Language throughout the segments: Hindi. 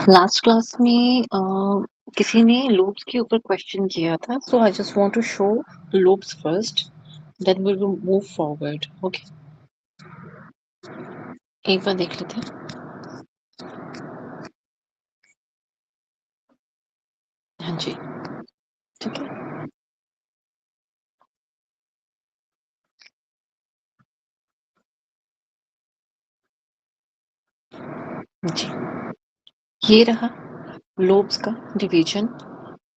लास्ट क्लास में किसी ने लूप्स के ऊपर क्वेश्चन किया था, so I just want to show loops first, then we will move forward. Okay, एक बार देख लेते हैं। हाँ जी, ठीक है जी। ये रहा लोब्स का डिवीजन,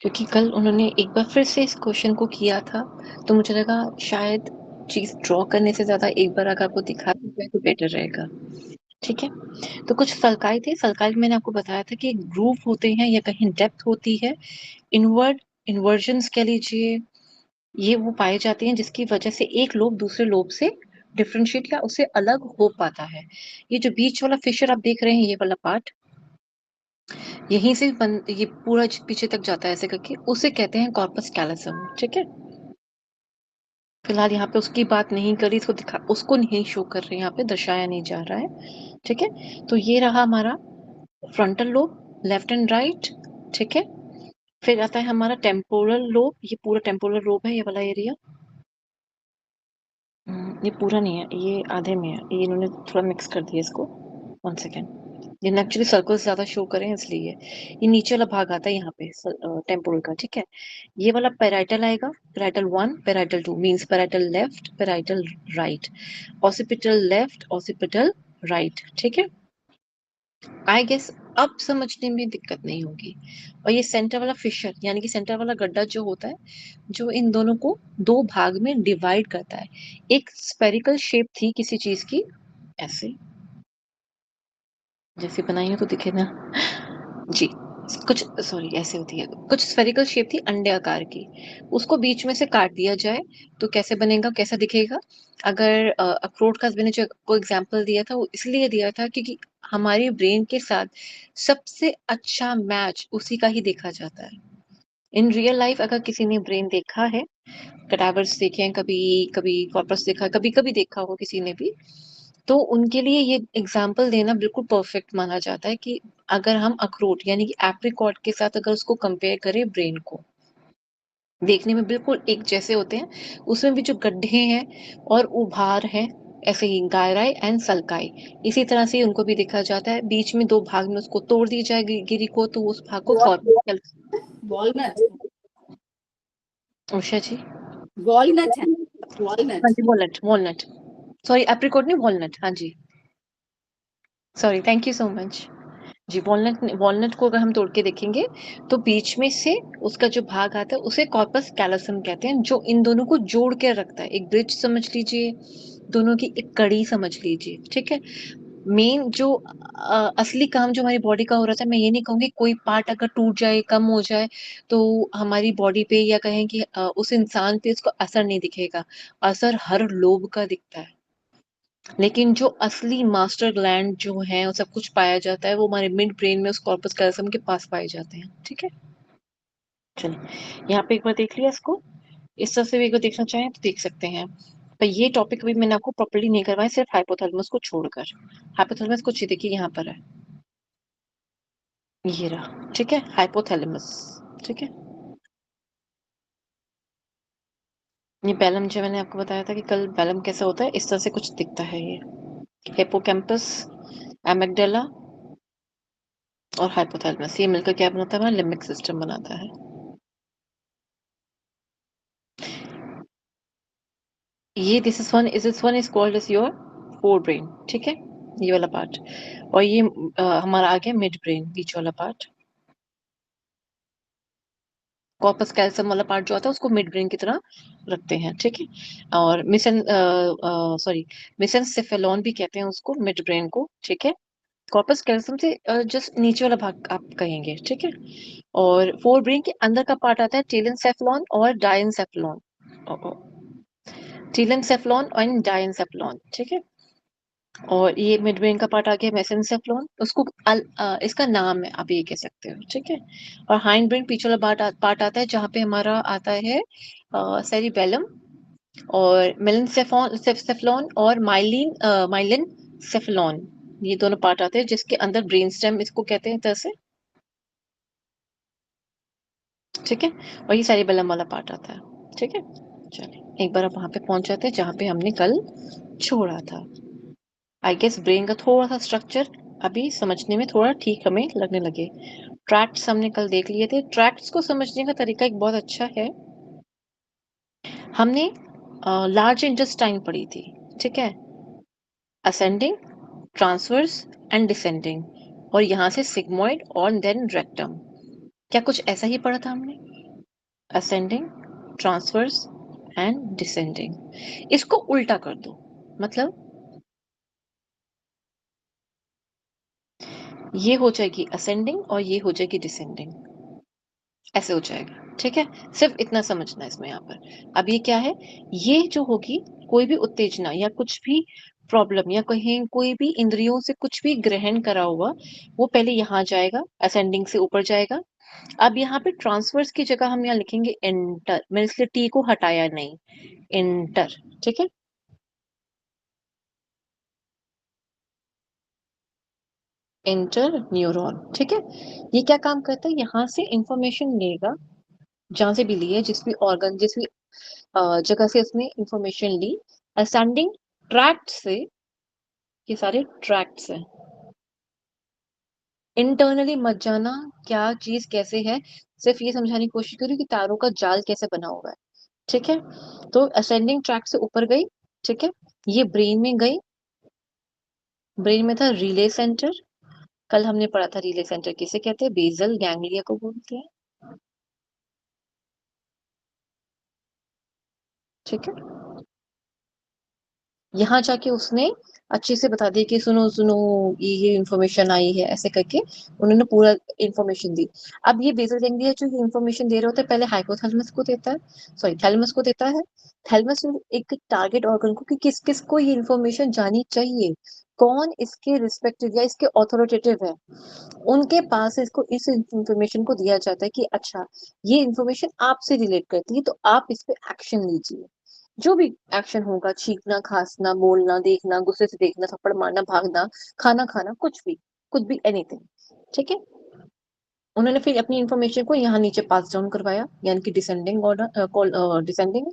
क्योंकि कल उन्होंने एक बार फिर से इस क्वेश्चन को किया था, तो मुझे लगा शायद चीज ड्रॉ करने से ज्यादा एक बार अगर आपको दिखा दिया तो बेटर रहेगा। ठीक है, तो कुछ सल्काई थे। सल्काई मैंने आपको बताया था कि ग्रूव होते हैं या कहीं डेप्थ होती है, इनवर्ड इन्वर्जन्स कह लीजिए, ये वो पाए जाते हैं जिसकी वजह से एक लोब दूसरे लोब से डिफरेंशिएट या उससे अलग हो पाता है। ये जो बीच वाला फिशर आप देख रहे हैं, ये वाला पार्ट यहीं से ये पूरा पीछे तक जाता है ऐसे करके, उसे कहते हैं कॉर्पस कैलोसम। ठीक है, फिलहाल यहाँ पे उसकी बात नहीं करी, इसको दिखा उसको नहीं शो कर रहे हैं, यहाँ पे दर्शाया नहीं जा रहा है। ठीक है, तो ये रहा हमारा frontal lobe, left and right. ठीक है, फिर आता है हमारा टेम्पोरल लोब, ये पूरा टेम्पोरल लोब है ये वाला एरिया। ये पूरा नहीं है, ये आधे में है, ये इन्होंने थोड़ा मिक्स कर दिया इसको। वन सेकेंड, ये एक्चुअली सर्कल्स ज्यादा शो करें इसलिए। ये नीचे वाला भाग आता है यहाँ पे टेम्पोरल का। ठीक है, ये वाला पेराइटल आएगा, parietal 1, parietal 2 means parietal left, parietal right, occipital left, occipital right. ठीक है, आई गेस अब समझने में दिक्कत नहीं होगी। और ये सेंटर वाला फिशर यानी कि सेंटर वाला गड्ढा जो होता है, जो इन दोनों को दो भाग में डिवाइड करता है। एक स्पेरिकल शेप थी किसी चीज की, ऐसे जैसे बनाई हो तो दिखे ना जी, कुछ सॉरी ऐसे होती है, कुछ स्फेरिकल शेप थी अंडे आकार की, उसको बीच में से काट दिया जाए तो कैसे बनेगा, कैसा दिखेगा। अगर अखरोट का मैंने जो को एग्जांपल दिया था वो इसलिए दिया था क्योंकि हमारे ब्रेन के साथ सबसे अच्छा मैच उसी का ही देखा जाता है। इन रियल लाइफ अगर किसी ने ब्रेन देखा है, कडावर्स देखे हैं कभी, कभी कॉर्पस देखा, कभी कभी देखा हो किसी ने भी, तो उनके लिए ये एग्जाम्पल देना बिल्कुल परफेक्ट माना जाता है कि अगर हम अखरोट यानी कि एप्रिकॉट के साथ अगर उसको कंपेयर करें ब्रेन को, देखने में बिल्कुल एक जैसे होते हैं, उसमें भी जो गड्ढे हैं और उभार है, ऐसे ही गायराई एंड सल्काई, इसी तरह से उनको भी देखा जाता है। बीच में दो भाग में उसको तोड़ दी जाए गिरी को, तो उस भाग को corpus. Walnut, Usha ji, walnut है, हाँ वॉलनट। जी, वॉलनट, वॉलनट, सॉरी एप्रिकॉट नहीं वॉलनट, हाँ जी, sorry, thank you so much जी। वॉलनट, वॉलनट को अगर हम तोड़ के देखेंगे तो बीच में से उसका जो भाग आता है उसे कॉर्पस कैलोसम कहते हैं, जो इन दोनों को जोड़ के रखता है, एक ब्रिज समझ लीजिए, दोनों की एक कड़ी समझ लीजिए। ठीक है, मेन जो असली काम जो हमारी बॉडी का हो रहा था, मैं ये नहीं कहूंगी कोई पार्ट अगर टूट जाए, कम हो जाए, तो हमारी बॉडी पे या कहें कि उस इंसान पे उसको असर नहीं दिखेगा। असर हर लोब का दिखता है, लेकिन जो असली मास्टर ग्लैंड जो है वो सब कुछ पाया जाता है, वो हमारे मिड ब्रेन में उस कॉर्पस कैल्सियम के पास पाए जाते हैं। ठीक है, चलिए यहाँ पे एक बार देख लिया इसको, इस तरह से भी एक बार देखना चाहें तो देख सकते हैं। पर ये टॉपिक अभी मैंने आपको प्रॉपर्ली नहीं करवाया, सिर्फ हाइपोथैलेमस को छोड़कर। हाइपोथैलेमस कुछ देखिए यहाँ पर है, ये रहा। ठीक है, हाइपोथैलेमस। ठीक है, ये बैलम जो मैंने आपको बताया था कि कल बैलम कैसा होता है, इस तरह से कुछ दिखता है ये। हिपोकैम्पस, एमिगडाला और हाइपोथैलेमस, ये मिलकर क्या बनाता है, लिम्बिक सिस्टम बनाता है। ये this one is called as your fore brain. ठीक है, ये वाला पार्ट, और ये हमारा आ गया मिड ब्रेन, बीच वाला पार्ट। कॉर्पस कैल्सियम वाला पार्ट जो आता है उसको मिड ब्रेन की तरह रखते हैं। ठीक है, और मिसेंसेफेलॉन भी कहते हैं उसको, मिड ब्रेन को। ठीक है, कॉर्पस कैल्सियम से जस्ट नीचे वाला भाग आप कहेंगे। ठीक है, और फोर ब्रेन के अंदर का पार्ट आता है टेलेंसेफलॉन और डायंसेफलॉन, टेलेंसेफलॉन एंड डायंसेफलॉन। ठीक है, और ये मिड ब्रेन का पार्ट आ गया मेसेंसेफ्लोन, उसको इसका नाम है, आप ये कह सकते हो। ठीक है, और हाइंड ब्रेन पीछे वाला पार्ट आता है जहाँ पे हमारा आता है सेरिबेलम, और मेलिनसेफोन सेफ्लॉन और माइलिन सेफ्लॉन, ये दोनों पार्ट आते हैं जिसके अंदर ब्रेन स्टेम इसको कहते हैं, तरह से। ठीक है, और ये सेरिबेलम वाला पार्ट आता है। ठीक है, चलिए एक बार अब वहां पे पहुंच जाते हैं जहां पे हमने कल छोड़ा था। आई गेस ब्रेन का थोड़ा सा स्ट्रक्चर अभी समझने में थोड़ा ठीक हमें लगने लगे। ट्रैक्ट्स हमने कल देख लिए थे। ट्रैक्ट्स को समझने का तरीका एक बहुत अच्छा है। हमने लार्ज इंटेस्टाइन पढ़ी थी, ठीक है, असेंडिंग, ट्रांसवर्स एंड डिसेंडिंग, और यहां से सिग्मोइड और देन रेक्टम। क्या कुछ ऐसा ही पढ़ा था हमने? Ascending, transverse and descending. इसको उल्टा कर दो, मतलब ये हो जाएगी असेंडिंग और ये हो जाएगी डिसेंडिंग, ऐसे हो जाएगा। ठीक है, सिर्फ इतना समझना है इसमें। यहाँ पर अब ये क्या है, ये जो होगी कोई भी उत्तेजना या कुछ भी प्रॉब्लम या कहीं कोई भी इंद्रियों से कुछ भी ग्रहण करा हुआ, वो पहले यहाँ जाएगा, असेंडिंग से ऊपर जाएगा। अब यहाँ पे ट्रांसवर्स की जगह हम यहाँ लिखेंगे एंटर, मैंने इसलिए टी को हटाया नहीं, एंटर। ठीक है, इंटर न्यूरॉन। ठीक है, ये क्या काम करता है, यहाँ से इंफॉर्मेशन लेगा, जहां से भी ली है, जिस भी ऑर्गन, जिस भी जगह से उसने इंफॉर्मेशन ली, असेंडिंग ट्रैक्ट से, ये सारे ट्रैक्ट्स हैं। इंटरनली मत जाना क्या चीज कैसे है, सिर्फ ये समझाने की कोशिश करिए कि तारों का जाल कैसे बना हुआ है। ठीक है, तो असेंडिंग ट्रैक से ऊपर गई, ठीक है, ये ब्रेन में गई। ब्रेन में था रिले सेंटर, कल हमने पढ़ा था रिले सेंटर किसे कहते हैं, बेसल गैंग्लिया को बोलते हैं। ठीक है, यहाँ जाके उसने अच्छे से बता दिया कि सुनो सुनो, ये इन्फॉर्मेशन आई है, ऐसे करके उन्होंने पूरा इन्फॉर्मेशन दी। अब ये बेसल गैंग्लिया जो ये इन्फॉर्मेशन दे रहा होता है, पहले हाइपोथैलेमस को देता है, सॉरी थैलेमस को देता है। थैलेमस एक टारगेट ऑर्गन को कि किस किस को ये इन्फॉर्मेशन जानी चाहिए, कौन इसके रिस्पेक्टिव या इसके ऑथोरिटेटिव है, उनके पास इसको इस इंफॉर्मेशन को दिया जाता है कि अच्छा, ये इंफॉर्मेशन आपसे रिलेट करती है, तो आप इस पे एक्शन लीजिए। जो भी एक्शन होगा, छींकना, खांसना, बोलना, देखना, गुस्से से देखना, थप्पड़ मारना, भागना, खाना खाना, कुछ भी एनीथिंग। ठीक है, उन्होंने फिर अपनी इंफॉर्मेशन को यहाँ नीचे पास डाउन करवाया, यानी कि डिसेंडिंग ऑर्डर, डिसेंडिंग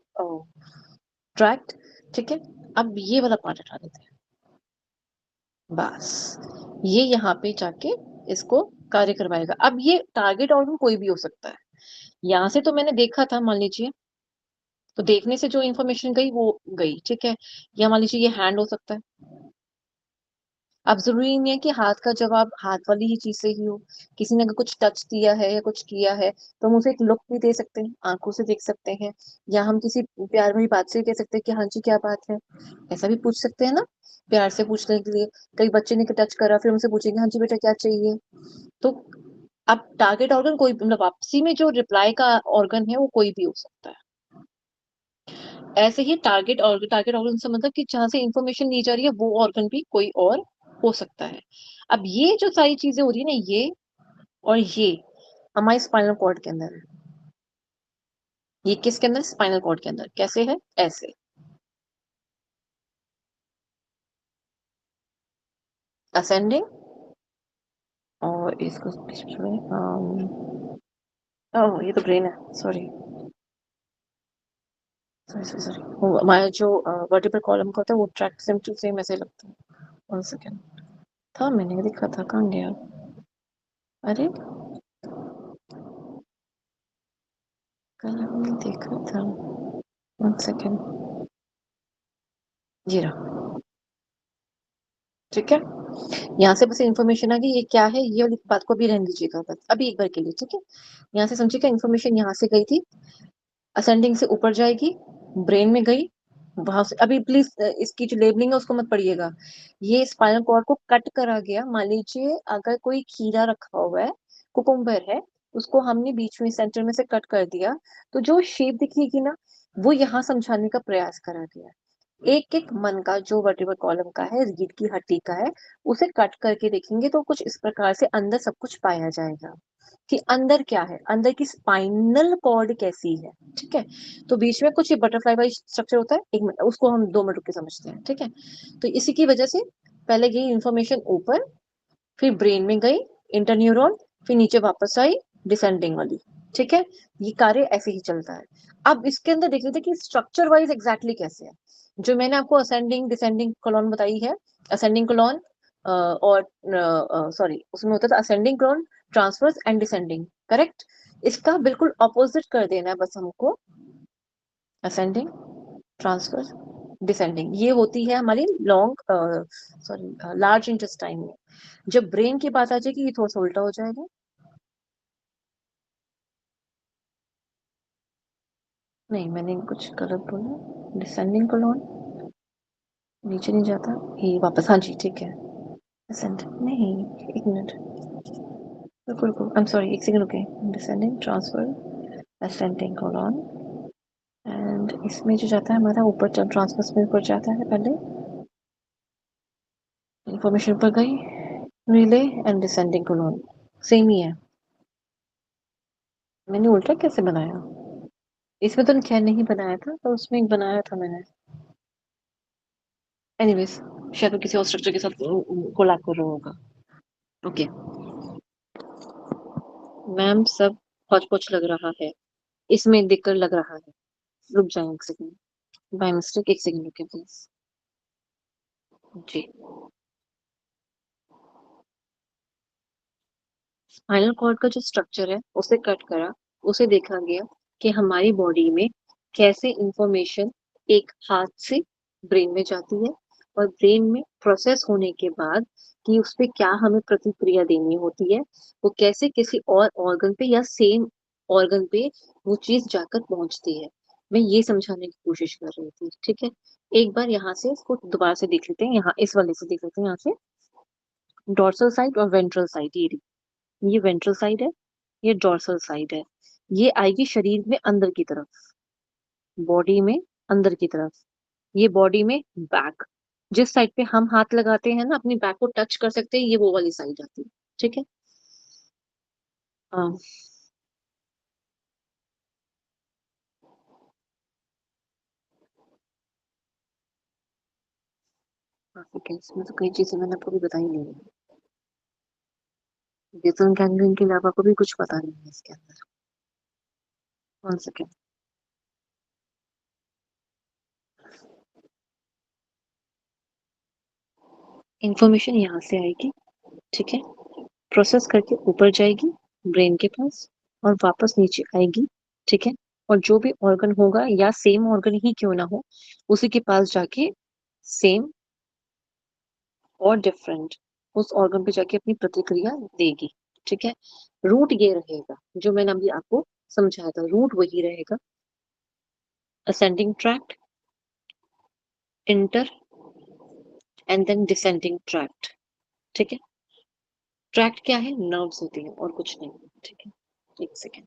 ट्रैक्ट। ठीक है, अब ये वाला पार्ट हटा देते हैं, बस ये यहाँ पे जाके इसको कार्य करवाएगा। अब ये टारगेट ऑर्गन कोई भी हो सकता है। यहाँ से तो मैंने देखा था, मान लीजिए, तो देखने से जो इन्फॉर्मेशन गई वो गई, ठीक है। या मान लीजिए ये हैंड हो सकता है। अब जरूरी नहीं है कि हाथ का जवाब हाथ वाली ही चीज से ही हो। किसी ने अगर कुछ टच दिया है या कुछ किया है, तो हम उसे एक लुक भी दे सकते हैं, आंखों से देख सकते हैं, या हम किसी प्यार भरी बात से कह सकते हैं कि हाँ जी क्या बात है, ऐसा भी पूछ सकते हैं ना, प्यार से पूछने के लिए। कई बच्चे ने टच करा, फिर हमसे पूछेंगे हाँ जी बेटा क्या चाहिए। तो अब टारगेट ऑर्गन कोई, मतलब वापसी में जो रिप्लाई का ऑर्गन है वो कोई भी हो सकता है। ऐसे ही टारगेट ऑर्गन से मतलब कि जहां से इंफॉर्मेशन ली जा रही है वो ऑर्गन भी कोई और हो सकता है। अब ये जो सारी चीजें हो रही है ना, ये और ये हमारे स्पाइनल कॉर्ड के अंदर है। ये किसके अंदर, स्पाइनल कॉर्ड के अंदर। कैसे है, ऐसे असेंडिंग, और इसको ओह ये तो ब्रेन है, सॉरी सॉरी सॉरी सॉरी, हमारा जो वर्टिब्रल कॉलम का होता है वो ट्रैक सिम्पटम सेम ऐसे लगता है। वन सेकेंड, था मैंने लिखा था, कहाँ गया, अरे कल हमने देखा था, वन सेकेंड, ये रहा। ठीक है, यहाँ से बस इन्फॉर्मेशन आ गई, ये क्या है, ये वाली बात को भी रहने दीजिएगा बस अभी एक बार के लिए। ठीक है, यहाँ से समझिएगा, इन्फॉर्मेशन यहाँ से गई थी, असेंडिंग से ऊपर जाएगी, ब्रेन में गई, वहां से, अभी प्लीज इसकी जो लेबलिंग है उसको मत पढ़िएगा। ये स्पाइनल कॉर्ड को कट करा गया, मान लीजिए अगर कोई खीरा रखा हुआ है, कुकुम्बर है, उसको हमने बीच में सेंटर में से कट कर दिया, तो जो शेप दिखेगी ना, वो यहाँ समझाने का प्रयास करा गया। एक एक मन का जो वर्टिब्रल कॉलम का है, रीढ़ की हड्डी का है, उसे कट करके देखेंगे तो कुछ इस प्रकार से अंदर सब कुछ पाया जाएगा कि अंदर क्या है, अंदर की स्पाइनल कॉर्ड कैसी है। ठीक है, तो बीच में कुछ ये बटरफ्लाई वाइज स्ट्रक्चर होता है, एक मिनट उसको हम 2 मिनट रुक के समझते हैं। ठीक है, तो इसी की वजह से पहले गई इंफॉर्मेशन ऊपर, फिर ब्रेन में गई, इंटरन्यूरॉन, फिर नीचे वापस आई डिसेंडिंग वाली। ठीक है, ये कार्य ऐसे ही चलता है। अब इसके अंदर देख लेते हैं कि स्ट्रक्चर वाइज एग्जैक्टली कैसे है। जो मैंने आपको असेंडिंग डिसेंडिंग कॉलम बताई है, असेंडिंग कॉलम और सॉरी उसमें होता था ascending column, transverse and descending, correct. इसका बिल्कुल ऑपोजिट कर देना है बस हमको, असेंडिंग, ट्रांसवर्स, डिसेंडिंग। ये होती है हमारी लॉन्ग सॉरी लार्ज इंटेस्टाइन में। जब ब्रेन की बात आ जाएगी ये थोड़ा सा उल्टा हो जाएगा। नहीं मैंने कुछ गलत बोला, डिसेंडिंग कॉलम नीचे नहीं जाता, ये वापस, हाँ जी ठीक है। डिसेंड नहीं, एक मिनट, रुको रुको, आई एम सॉरी, एक सेकंड रुके। Descending, transfer, ascending column, and इसमें जो जाता है हमारा ऊपर, ट्रांसफर में ऊपर जाता है पहले, इंफॉर्मेशन ऊपर गई, relay and descending column same ही है। मैंने उल्टा कैसे बनाया? इसमें तो खैर नहीं बनाया था, पर उसमें एक बनाया था मैंने। एनीवेज, शायद वो किसी और स्ट्रक्चर के साथ कोलैब कर रहा होगा। ओके मैम, सब हौच पौच लग रहा है, इसमें देखकर लग रहा है। रुक जाए एक सेकंड, बाय मिस्टेक, एक सेकंड रुके प्लीज। जी, स्पाइनल कॉर्ड का जो स्ट्रक्चर है उसे कट करा, उसे देखा गया कि हमारी बॉडी में कैसे इंफॉर्मेशन एक हाथ से ब्रेन में जाती है, और ब्रेन में प्रोसेस होने के बाद कि उस पे क्या हमें प्रतिक्रिया देनी होती है, वो कैसे किसी और ऑर्गन पे या सेम ऑर्गन पे वो चीज जाकर पहुंचती है। मैं ये समझाने की कोशिश कर रही थी, ठीक है। एक बार यहाँ से इसको दोबारा से देख लेते हैं, यहाँ इस वाले से देख लेते हैं, यहाँ से डोर्सल साइड और वेंट्रल साइड, ये वेंट्रल साइड है, ये डोर्सल साइड है। ये आएगी शरीर में अंदर की तरफ, बॉडी में अंदर की तरफ। ये बॉडी में बैक, जिस साइड पे हम हाथ लगाते हैं ना, अपनी बैक को टच कर सकते हैं, ये वो वाली साइड आती है, ठीक है। हाँ, ठीक है, इसमें तो कई चीजें मैंने आपको भी बताई नहीं है। बेसन गैंग्रीन के अलावा को भी कुछ पता नहीं है इसके अंदर। वन सेकेंड, इंफॉर्मेशन यहाँ से आएगी, ठीक है, प्रोसेस करके ऊपर जाएगी ब्रेन के पास, और वापस नीचे आएगी, ठीक है। और जो भी ऑर्गन होगा, या सेम ऑर्गन ही क्यों ना हो, उसी के पास जाके सेम और डिफरेंट उस ऑर्गन पे जाके अपनी प्रतिक्रिया देगी, ठीक है। रूट ये रहेगा जो मैंने अभी आपको समझाया था, रूट वही रहेगा, ascending tract, enter and then descending tract, ठीक है। ट्रैक्ट क्या है? नर्व्स होती है और कुछ नहीं, ठीक है। एक सेकेंड,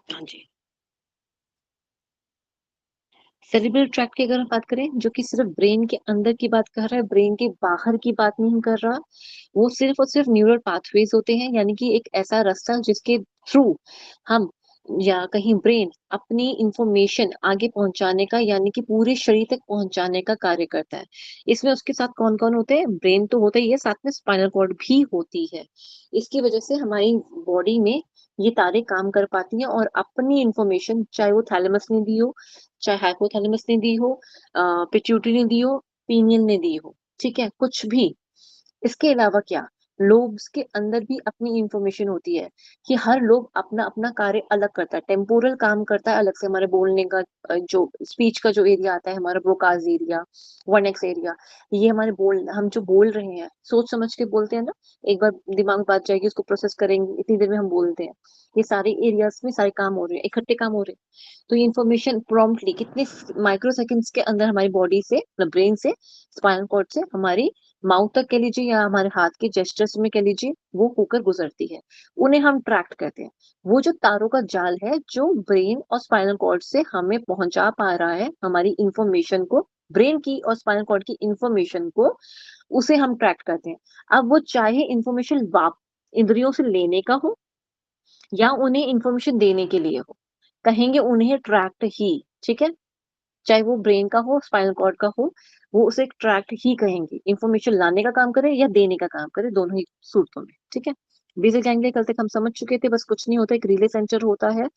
हाँ जी। सेरिब्रल ट्रैक्ट की अगर हम बात करें, जो कि सिर्फ ब्रेन के अंदर की बात कर रहा है, ब्रेन के बाहर की बात नहीं कर रहा, वो सिर्फ और सिर्फ न्यूरल पाथवेज होते हैं, यानी कि एक ऐसा रास्ता जिसके थ्रू हम, या कहीं ब्रेन अपनी इंफॉर्मेशन आगे पहुंचाने का, यानी कि पूरे शरीर तक पहुंचाने का कार्य करता है। इसमें उसके साथ कौन कौन होते हैं? ब्रेन तो होता ही है, साथ में स्पाइनल कॉर्ड भी होती है। इसकी वजह से हमारी बॉडी में ये तारे काम कर पाती हैं, और अपनी इंफॉर्मेशन, चाहे वो थैलेमस ने दी हो, चाहे हाइपोथैलेमस ने दी हो, पिट्यूटरी ने दी हो, पीनियल ने दी हो, ठीक है, कुछ भी। इसके अलावा क्या, लोब्स के अंदर भी अपनी इंफॉर्मेशन होती है, कि हर लोग अपना अपना कार्य अलग करता है। टेम्पोरल काम करता है अलग से, हमारे बोलने का जो स्पीच का जो एरिया आता है, हमारा Broca's area, one x area, ये हमारे बोल, हम जो बोल रहे हैं सोच समझ के बोलते हैं ना, एक बार दिमाग में बात जाएगी, उसको प्रोसेस करेंगे, इतनी देर में हम बोलते हैं। ये सारे एरियाज में सारे काम हो रहे हैं, इकट्ठे काम हो रहे हैं। तो ये इन्फॉर्मेशन प्रॉम्प्टली कितने माइक्रो सेकेंड्स के अंदर हमारी बॉडी से, मतलब ब्रेन से, स्पाइनल कॉर्ड से हमारी माउथ तक कह लीजिए, या हमारे हाथ के जेस्चर्स में कह लीजिए, वो होकर गुजरती है। उन्हें हम ट्रैक्ट कहते हैं। वो जो तारों का जाल है जो ब्रेन और स्पाइनल कॉर्ड से हमें पहुंचा पा रहा है हमारी इंफॉर्मेशन को, ब्रेन की और स्पाइनल कॉर्ड की इंफॉर्मेशन को, उसे हम ट्रैक्ट करते हैं। अब वो चाहे इंफॉर्मेशन वाप इंद्रियों से लेने का हो, या उन्हें इंफॉर्मेशन देने के लिए हो, कहेंगे उन्हें ट्रैक्ट ही, ठीक है। चाहे वो ब्रेन का हो, स्पाइनल कॉर्ड का हो, वो उसे एक ट्रैक्ट ही कहेंगे। इंफॉर्मेशन लाने का काम करे या देने का काम करे, दोनों ही सूरतों में, ठीक है। बेसल गैंग्लिया कल तक हम समझ चुके थे, बस कुछ नहीं होता, एक रिले सेंटर होता है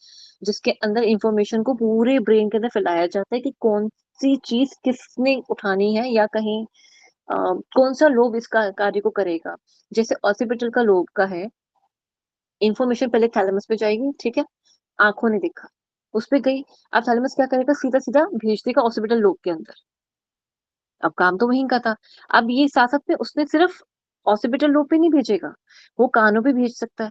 जिसके अंदर इंफॉर्मेशन को पूरे ब्रेन के अंदर फैलाया जाता है कि कौन सी चीज किसने उठानी है, या कहीं कौन सा लोब इसका कार्य को करेगा। जैसे ऑसिपिटल का लोब का है, इंफॉर्मेशन पहले थैलेमस पे जाएगी, ठीक है, आंखों ने देखा, उस पे गई, अब थैलेमस क्या करेगा, सीधा सीधा भेज देगा ऑसिपिटल लोब के अंदर। अब काम तो वहीं का था। अब ये साथ साथ में उसने सिर्फ ऑसिपिटल लोब पे नहीं भेजेगा, वो कानों पे भेज सकता है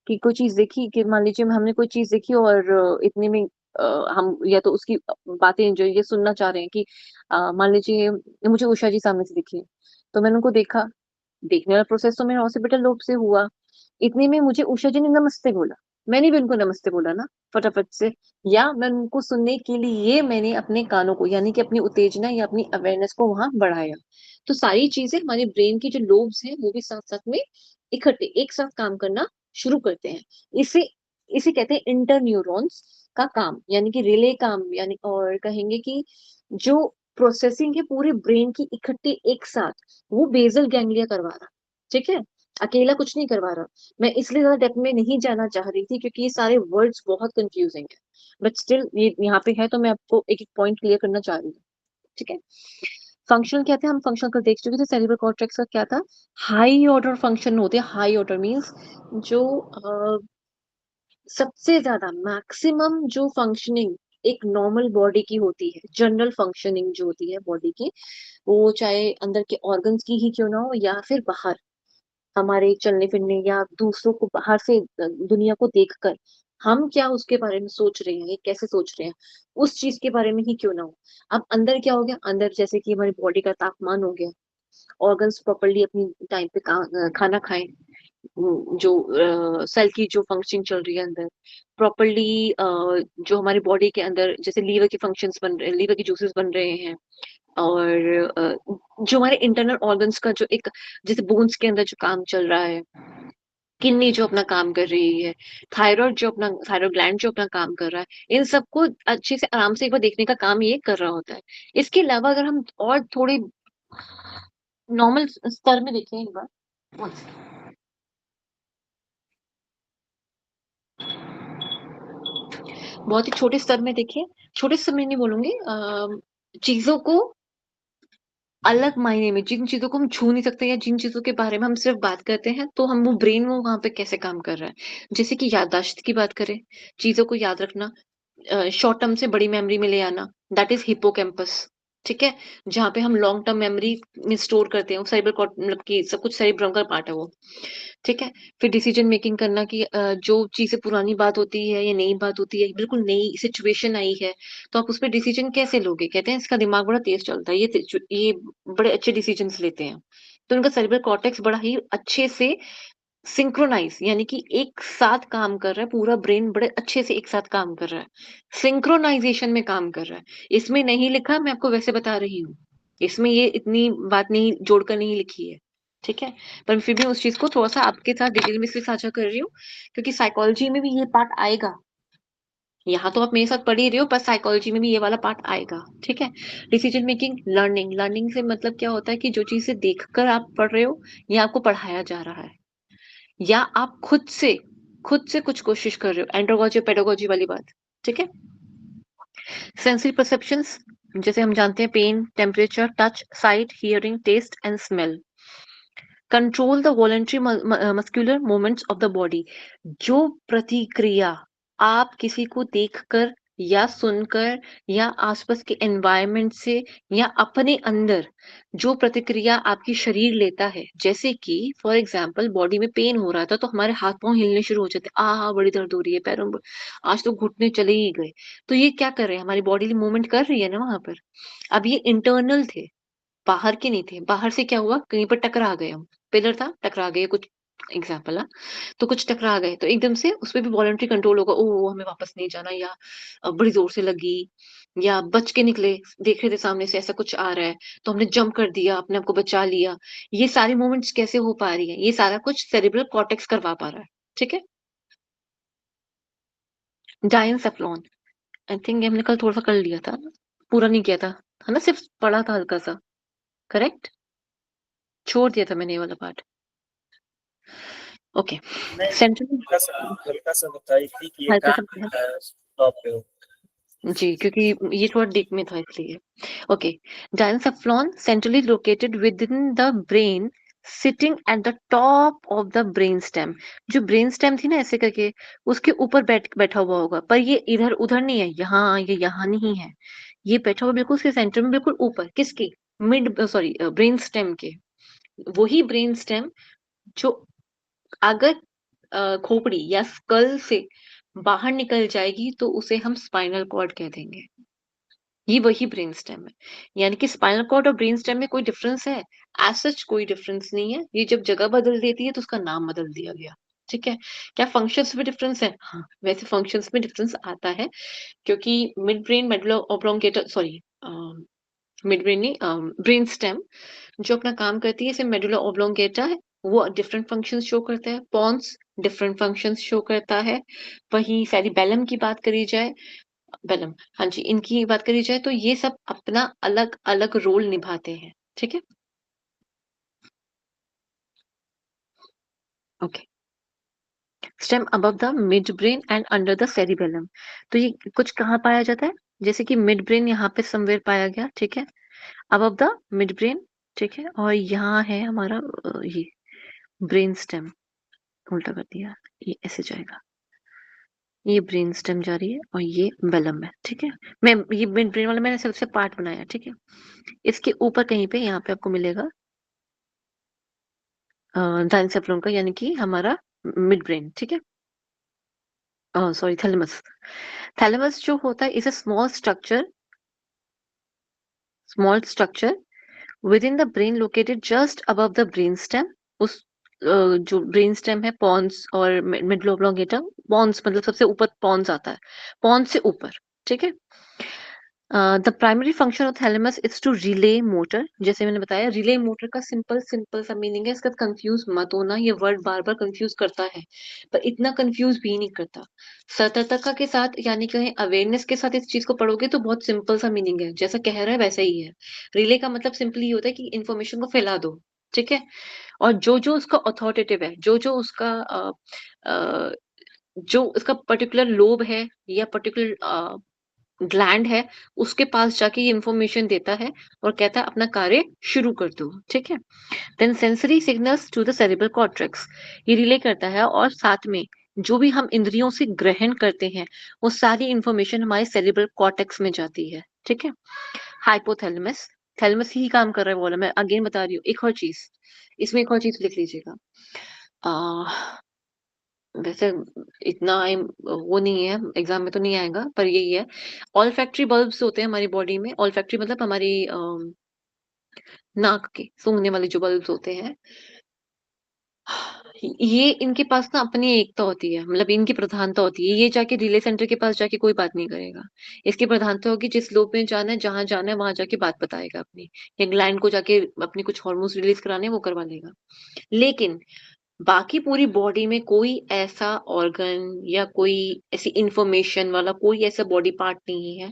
कि कोई चीज देखी, कि मान लीजिए हमने कोई चीज देखी और इतने में हम या तो उसकी बातें जो ये सुनना चाह रहे हैं कि मान लीजिए मुझे उषा जी सामने से दिखी, तो मैंने उनको देखा, देखने वाला प्रोसेस तो मेरा ऑसिपिटल लोब से हुआ। इतने में मुझे उषा जी ने नमस्ते बोला, मैंने भी उनको नमस्ते बोला ना फटाफट से, या मैं उनको सुनने के लिए मैंने अपने कानों को, यानी कि अपनी उत्तेजना या अपनी अवेयरनेस को वहां बढ़ाया। तो सारी चीजें हमारे ब्रेन की जो लोब्स हैं वो भी साथ साथ में इकट्ठे एक साथ काम करना शुरू करते हैं। इसे इसे कहते हैं इंटर न्यूरॉन्स का काम, यानी कि रिले काम, यानी और कहेंगे कि जो प्रोसेसिंग है पूरे ब्रेन की इकट्ठे एक साथ, वो बेसल गैंग्लिया करवा रहा, ठीक है, अकेला कुछ नहीं करवा रहा। मैं इसलिए ज्यादा डेप्थ में नहीं जाना चाह रही थी क्योंकि ये सारे वर्ड्स बहुत कंफ्यूजिंग है, बट स्टिल ये यहाँ पे है तो मैं आपको एक एक पॉइंट क्लियर करना चाह रही हूँ, ठीक है। फंक्शनल क्या थे, हम फंक्शनल कर देख चुके थे, सेरिब्रल कॉर्टेक्स का क्या था, हाई ऑर्डर फंक्शन होते हैं। हाई ऑर्डर मींस जो सबसे ज्यादा मैक्सिमम जो फंक्शनिंग एक नॉर्मल बॉडी की होती है, जनरल फंक्शनिंग जो होती है बॉडी की, वो चाहे अंदर के ऑर्गन्स की ही क्यों ना हो या फिर बाहर हमारे चलने फिरने या दूसरों को बाहर से दुनिया को देखकर हम क्या उसके बारे में सोच रहे हैं, ये कैसे सोच रहे हैं, उस चीज के बारे में ही क्यों ना हो। अब अंदर क्या हो गया, अंदर जैसे कि हमारी बॉडी का तापमान हो गया, ऑर्गन्स प्रॉपरली अपनी टाइम पे खाना खाएं, जो सेल की जो फंक्शनिंग चल रही है अंदर प्रॉपरली, जो हमारी बॉडी के अंदर जैसे लीवर के फंक्शंस बन रहे हैं, लीवर के जूसेस बन रहे हैं, और जो हमारे इंटरनल ऑर्गन्स का जो एक, जैसे बोन्स के अंदर जो काम चल रहा है, किडनी जो अपना काम कर रही है, थायराइड ग्लैंड जो अपना काम कर रहा है, इन सबको अच्छे से आराम से एक बार देखने का काम ये कर रहा होता है। इसके अलावा अगर हम और थोड़े नॉर्मल स्तर में देखें एक बार, बहुत ही छोटे स्तर में देखें, छोटे स्तर में नहीं बोलूंगी, चीजों को अलग मायने में, जिन चीजों को हम छू नहीं सकते या जिन चीजों के बारे में हम सिर्फ बात करते हैं, तो हम वो ब्रेन वो वहां पे कैसे काम कर रहा है। जैसे कि याददाश्त की बात करें, चीजों को याद रखना, शॉर्ट टर्म से बड़ी मेमोरी में ले आना, दैट इज हिप्पोकैम्पस, ठीक है, जहाँ पे हम लॉन्ग टर्म मेमोरी में स्टोर करते हैं, सेरिब्रल मतलब कि सब कुछ सेरिब्रम का पार्ट है वो, ठीक है। फिर डिसीजन मेकिंग करना कि जो चीजें पुरानी बात होती है या नई बात होती है, बिल्कुल नई सिचुएशन आई है, तो आप उस पर डिसीजन कैसे लोगे, कहते हैं इसका दिमाग बड़ा तेज चलता है, ये बड़े अच्छे डिसीजन लेते हैं। तो उनका सेरिब्रल कॉर्टेक्स बड़ा ही अच्छे से सिंक्रोनाइज, यानी कि एक साथ काम कर रहा है, पूरा ब्रेन बड़े अच्छे से एक साथ काम कर रहा है, सिंक्रोनाइजेशन में काम कर रहा है। इसमें नहीं लिखा, मैं आपको वैसे बता रही हूँ, इसमें ये इतनी बात नहीं जोड़कर नहीं लिखी है, ठीक है। पर फिर भी उस चीज को थोड़ा सा आपके साथ डिटेल में इसलिए साझा कर रही हूँ क्योंकि साइकोलॉजी में भी ये पार्ट आएगा। यहाँ तो आप मेरे साथ पढ़ ही रहे हो, पर साइकोलॉजी में भी ये वाला पार्ट आएगा, ठीक है। डिसीजन मेकिंग, लर्निंग, लर्निंग से मतलब क्या होता है कि जो चीजें देखकर आप पढ़ रहे हो या आपको पढ़ाया जा रहा है, या आप खुद से कुछ कोशिश कर रहे हो, एंड्रोगॉजी पेडागोजी वाली बात, ठीक है। सेंसरी परसेप्शंस, जैसे हम जानते हैं pain, temperature, touch, sight, hearing, taste and smell. Control the voluntary muscular movements of the body, जो प्रतिक्रिया आप किसी को देखकर या सुनकर या आसपास के एनवायरनमेंट से या अपने अंदर जो प्रतिक्रिया आपकी शरीर लेता है, जैसे कि फॉर एग्जांपल बॉडी में पेन हो रहा था तो हमारे हाथ पांव हिलने शुरू हो जाते, बड़ी दर्द हो रही है पैरों में, आज तो घुटने चले ही गए। तो ये क्या कर रहे हैं, हमारी बॉडी मूवमेंट कर रही है ना वहां पर। अब ये इंटरनल थे, बाहर के नहीं थे। बाहर से क्या हुआ, कहीं पर टकरा गए हम, पिलर था टकरा गए कुछ, एग्जाम्पल है, तो कुछ टकरा गए तो एकदम से उसपे भी वॉलंटरी कंट्रोल होगा, ओ हमें वापस नहीं जाना, या बड़ी जोर से लगी, या बच के निकले, देख रहे थे सामने से ऐसा कुछ आ रहा है तो हमने जंप कर दिया, अपने आप को बचा लिया। ये सारी मूवमेंट्स कैसे हो पा रही है, ये सारा कुछ सेरिब्रल कॉर्टेक्स करवा पा रहा है, ठीक है। डायन सेफ्लॉन, आई थिंक हमने कल थोड़ा सा कर लिया था। पूरा नहीं किया था, है ना, सिर्फ पढ़ा था हल्का सा, करेक्ट, छोड़ दिया था मैंने ये वाला पार्ट। ओके, नहीं, सेंट्रल, हल्का सा बताई थी कि ये हल्का सा कहाँ स्टॉप पे हो। जी, क्योंकि ये थोड़ा डीप में था इसलिए। Okay, diencephalon centrally located within the brain, sitting at the top of the brain stem. जो ब्रेन स्टेम थी ना ऐसे करके, उसके ऊपर बैठा हुआ होगा, पर ये इधर उधर नहीं है, यहाँ ये यहाँ नहीं है, ये बैठा हुआ बिल्कुल उसके सेंटर में, बिल्कुल ऊपर, किसकी, मिड सॉरी ब्रेन स्टेम के। वही ब्रेन स्टेम जो अगर खोपड़ी या स्कल से बाहर निकल जाएगी तो उसे हम स्पाइनल कॉर्ड कह देंगे। ये वही ब्रेन स्टेम है, यानी कि स्पाइनल कॉर्ड और ब्रेन स्टेम में कोई डिफरेंस है? एज सच कोई डिफरेंस नहीं है, ये जब जगह बदल देती है तो उसका नाम बदल दिया गया। ठीक है, क्या फंक्शंस में डिफरेंस है? हाँ, वैसे फंक्शंस में डिफरेंस आता है, क्योंकि mid brain medulla oblongata, sorry mid brain नहीं, ब्रेन स्टेम जो अपना काम करती है, जैसे मेडुला ऑब्लोंगेटा है, वो डिफरेंट फंक्शंस शो करता है, पॉन्स डिफरेंट फंक्शंस शो करता है। वहीं सेरिबेलम की बात करी जाए, वेनम, हाँ जी, इनकी बात करी जाए तो ये सब अपना अलग अलग रोल निभाते हैं। ठीक है, okay, stem above the mid brain and under the cerebellum. तो ये कुछ कहाँ पाया जाता है? जैसे कि मिड ब्रेन यहाँ पे समवेयर पाया गया, ठीक है, अबव द मिड ब्रेन, ठीक है, और यहाँ है हमारा ये ब्रेन स्टेम, उल्टा कर दिया, ये ऐसे जाएगा, ये ब्रेन स्टेम जा रही है और ये बेलम है। ठीक है, मैं ये मिड ब्रेन वाला मैंने सबसे पार्ट बनाया, ठीक है, इसके ऊपर कहीं पे यहाँ पे आपको मिलेगा डाइनसेफ्लॉन का, यानी कि हमारा मिड ब्रेन। ठीक है, सॉरी, थैलेमस। थैलेमस जो होता है is a small structure with in the brain located just above the brain stem. उस जो ब्रेन स्टेम है, पॉन्स और मिडल ऑब्लोंगेटा, पॉन्स मतलब सबसे ऊपर पॉन्स आता है, पॉन्स से ऊपर। ठीक है, the primary function of thalamus is to relay motor. जैसे मैंने बताया, रिले मोटर का सिंपल सिंपल सा मीनिंग है, इसका कंफ्यूज मत होना, ये वर्ड बार बार कंफ्यूज करता है, पर इतना कंफ्यूज भी नहीं करता। सतर्कता के साथ, यानी कि अवेयरनेस के साथ इस चीज को पढ़ोगे तो बहुत सिंपल सा मीनिंग है, जैसा कह रहा है वैसा ही है। रिले का मतलब सिंपली ये होता है कि इन्फॉर्मेशन को फैला दो। ठीक है, और जो जो उसका अथॉरिटेटिव है, जो जो उसका अ, जो उसका पर्टिकुलर लोब है या पर्टिकुलर ग्लैंड है, उसके पास जाके ये इंफॉर्मेशन देता है और कहता है अपना कार्य शुरू कर दो। ठीक है, then sensory signals to the cerebral cortex, ये रिले करता है, और साथ में जो भी हम इंद्रियों से ग्रहण करते हैं वो सारी इंफॉर्मेशन हमारे सेरिब्रल कॉर्टेक्स में जाती है। ठीक है, हाइपोथैलेमस, थैलेमस ही काम कर रहा है बोला, मैं अगेन बता रही हूँ। एक और चीज, इसमें एक और चीज लिख लीजिएगा, वैसे इतना वो नहीं है, एग्जाम में तो नहीं आएगा, पर यही है, ऑल फैक्ट्री बल्ब्स होते हैं हमारी बॉडी में। ऑल फैक्ट्री मतलब हमारी नाक के सूंघने वाले जो बल्ब्स होते हैं, ये इनके पास ना अपनी एकता होती है, मतलब इनकी प्रधानता होती है, ये जाके रिले सेंटर के पास जाके कोई बात नहीं करेगा। इसकी प्रधानता होगी, जिस लोब में जाना है, जहां जाना है, वहां जाके बात बताएगा अपनी, या ग्लैंड को जाके अपनी कुछ हार्मोन्स रिलीज कराने हैं, वो करवा लेगा। लेकिन बाकी पूरी बॉडी में कोई ऐसा ऑर्गन या कोई ऐसी इंफॉर्मेशन वाला कोई ऐसा बॉडी पार्ट नहीं है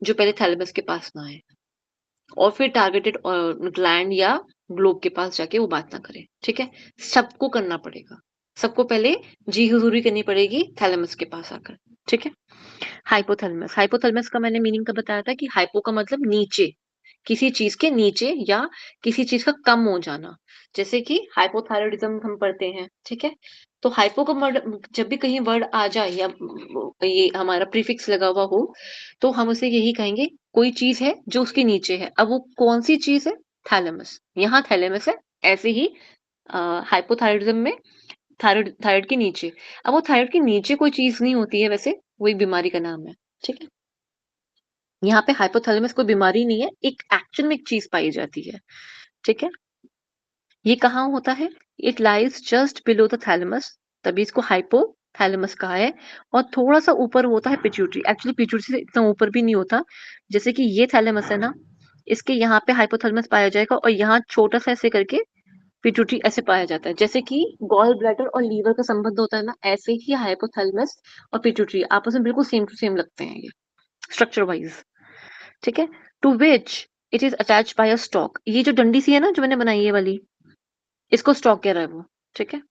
जो पहले थैलेमस के पास ना आए और फिर टारगेटेड ग्लैंड या ग्लोब के पास जाके वो बात ना करे। ठीक है, सबको करना पड़ेगा, सबको पहले जी हुजूरी करनी पड़ेगी थैलेमस के पास आकर। ठीक है, हाइपोथैलेमस, हाइपोथैलेमस का मैंने मीनिंग का बताया था कि हाइपो का मतलब नीचे, किसी चीज के नीचे या किसी चीज का कम हो जाना, जैसे कि हाइपोथायरॉयडिज्म हम पढ़ते हैं। ठीक है, तो हाइपो का जब भी कहीं वर्ड आ जाए या ये हमारा प्रीफिक्स लगा हुआ हो, तो हम उसे यही कहेंगे, कोई चीज है जो उसके नीचे है। अब वो कौन सी चीज है? थैलेमस, यहाँ थैलेमस है। ऐसे ही हाइपोथायरॉयडिज्म में थायराइड, थायराइड के नीचे। अब वो थायराइड के नीचे कोई चीज नहीं होती है, वैसे वो एक बीमारी का नाम है। ठीक है, यहाँ पे हाइपोथैलेमस कोई बीमारी नहीं है, एक एक्शन में एक चीज पाई जाती है। ठीक है, ये कहाँ होता है? It lies just below the thalamus, तभी इसको हाइपोथैलेमस कहा है। और थोड़ा सा ऊपर होता है पिट्यूटरी, एक्चुअली पिट्यूटरी से इतना ऊपर भी नहीं होता। जैसे कि ये थैलेमस है ना, इसके यहाँ पे हाइपोथैलेमस पाया जाएगा, और यहाँ छोटा सा ऐसे करके पिट्यूटरी ऐसे पाया जाता है। जैसे कि गॉल ब्लैडर और लीवर का संबंध होता है ना, ऐसे ही हाइपोथैलेमस और पिट्यूटरी आपस में बिल्कुल सेम टू सेम लगते हैं ये, स्ट्रक्चर वाइज। ठीक है, to which it is attach by a stalk. ये जो डंडी सी है ना जो मैंने बनाई है ये वाली, इसको स्टॉक कह रहा है वो। ठीक है,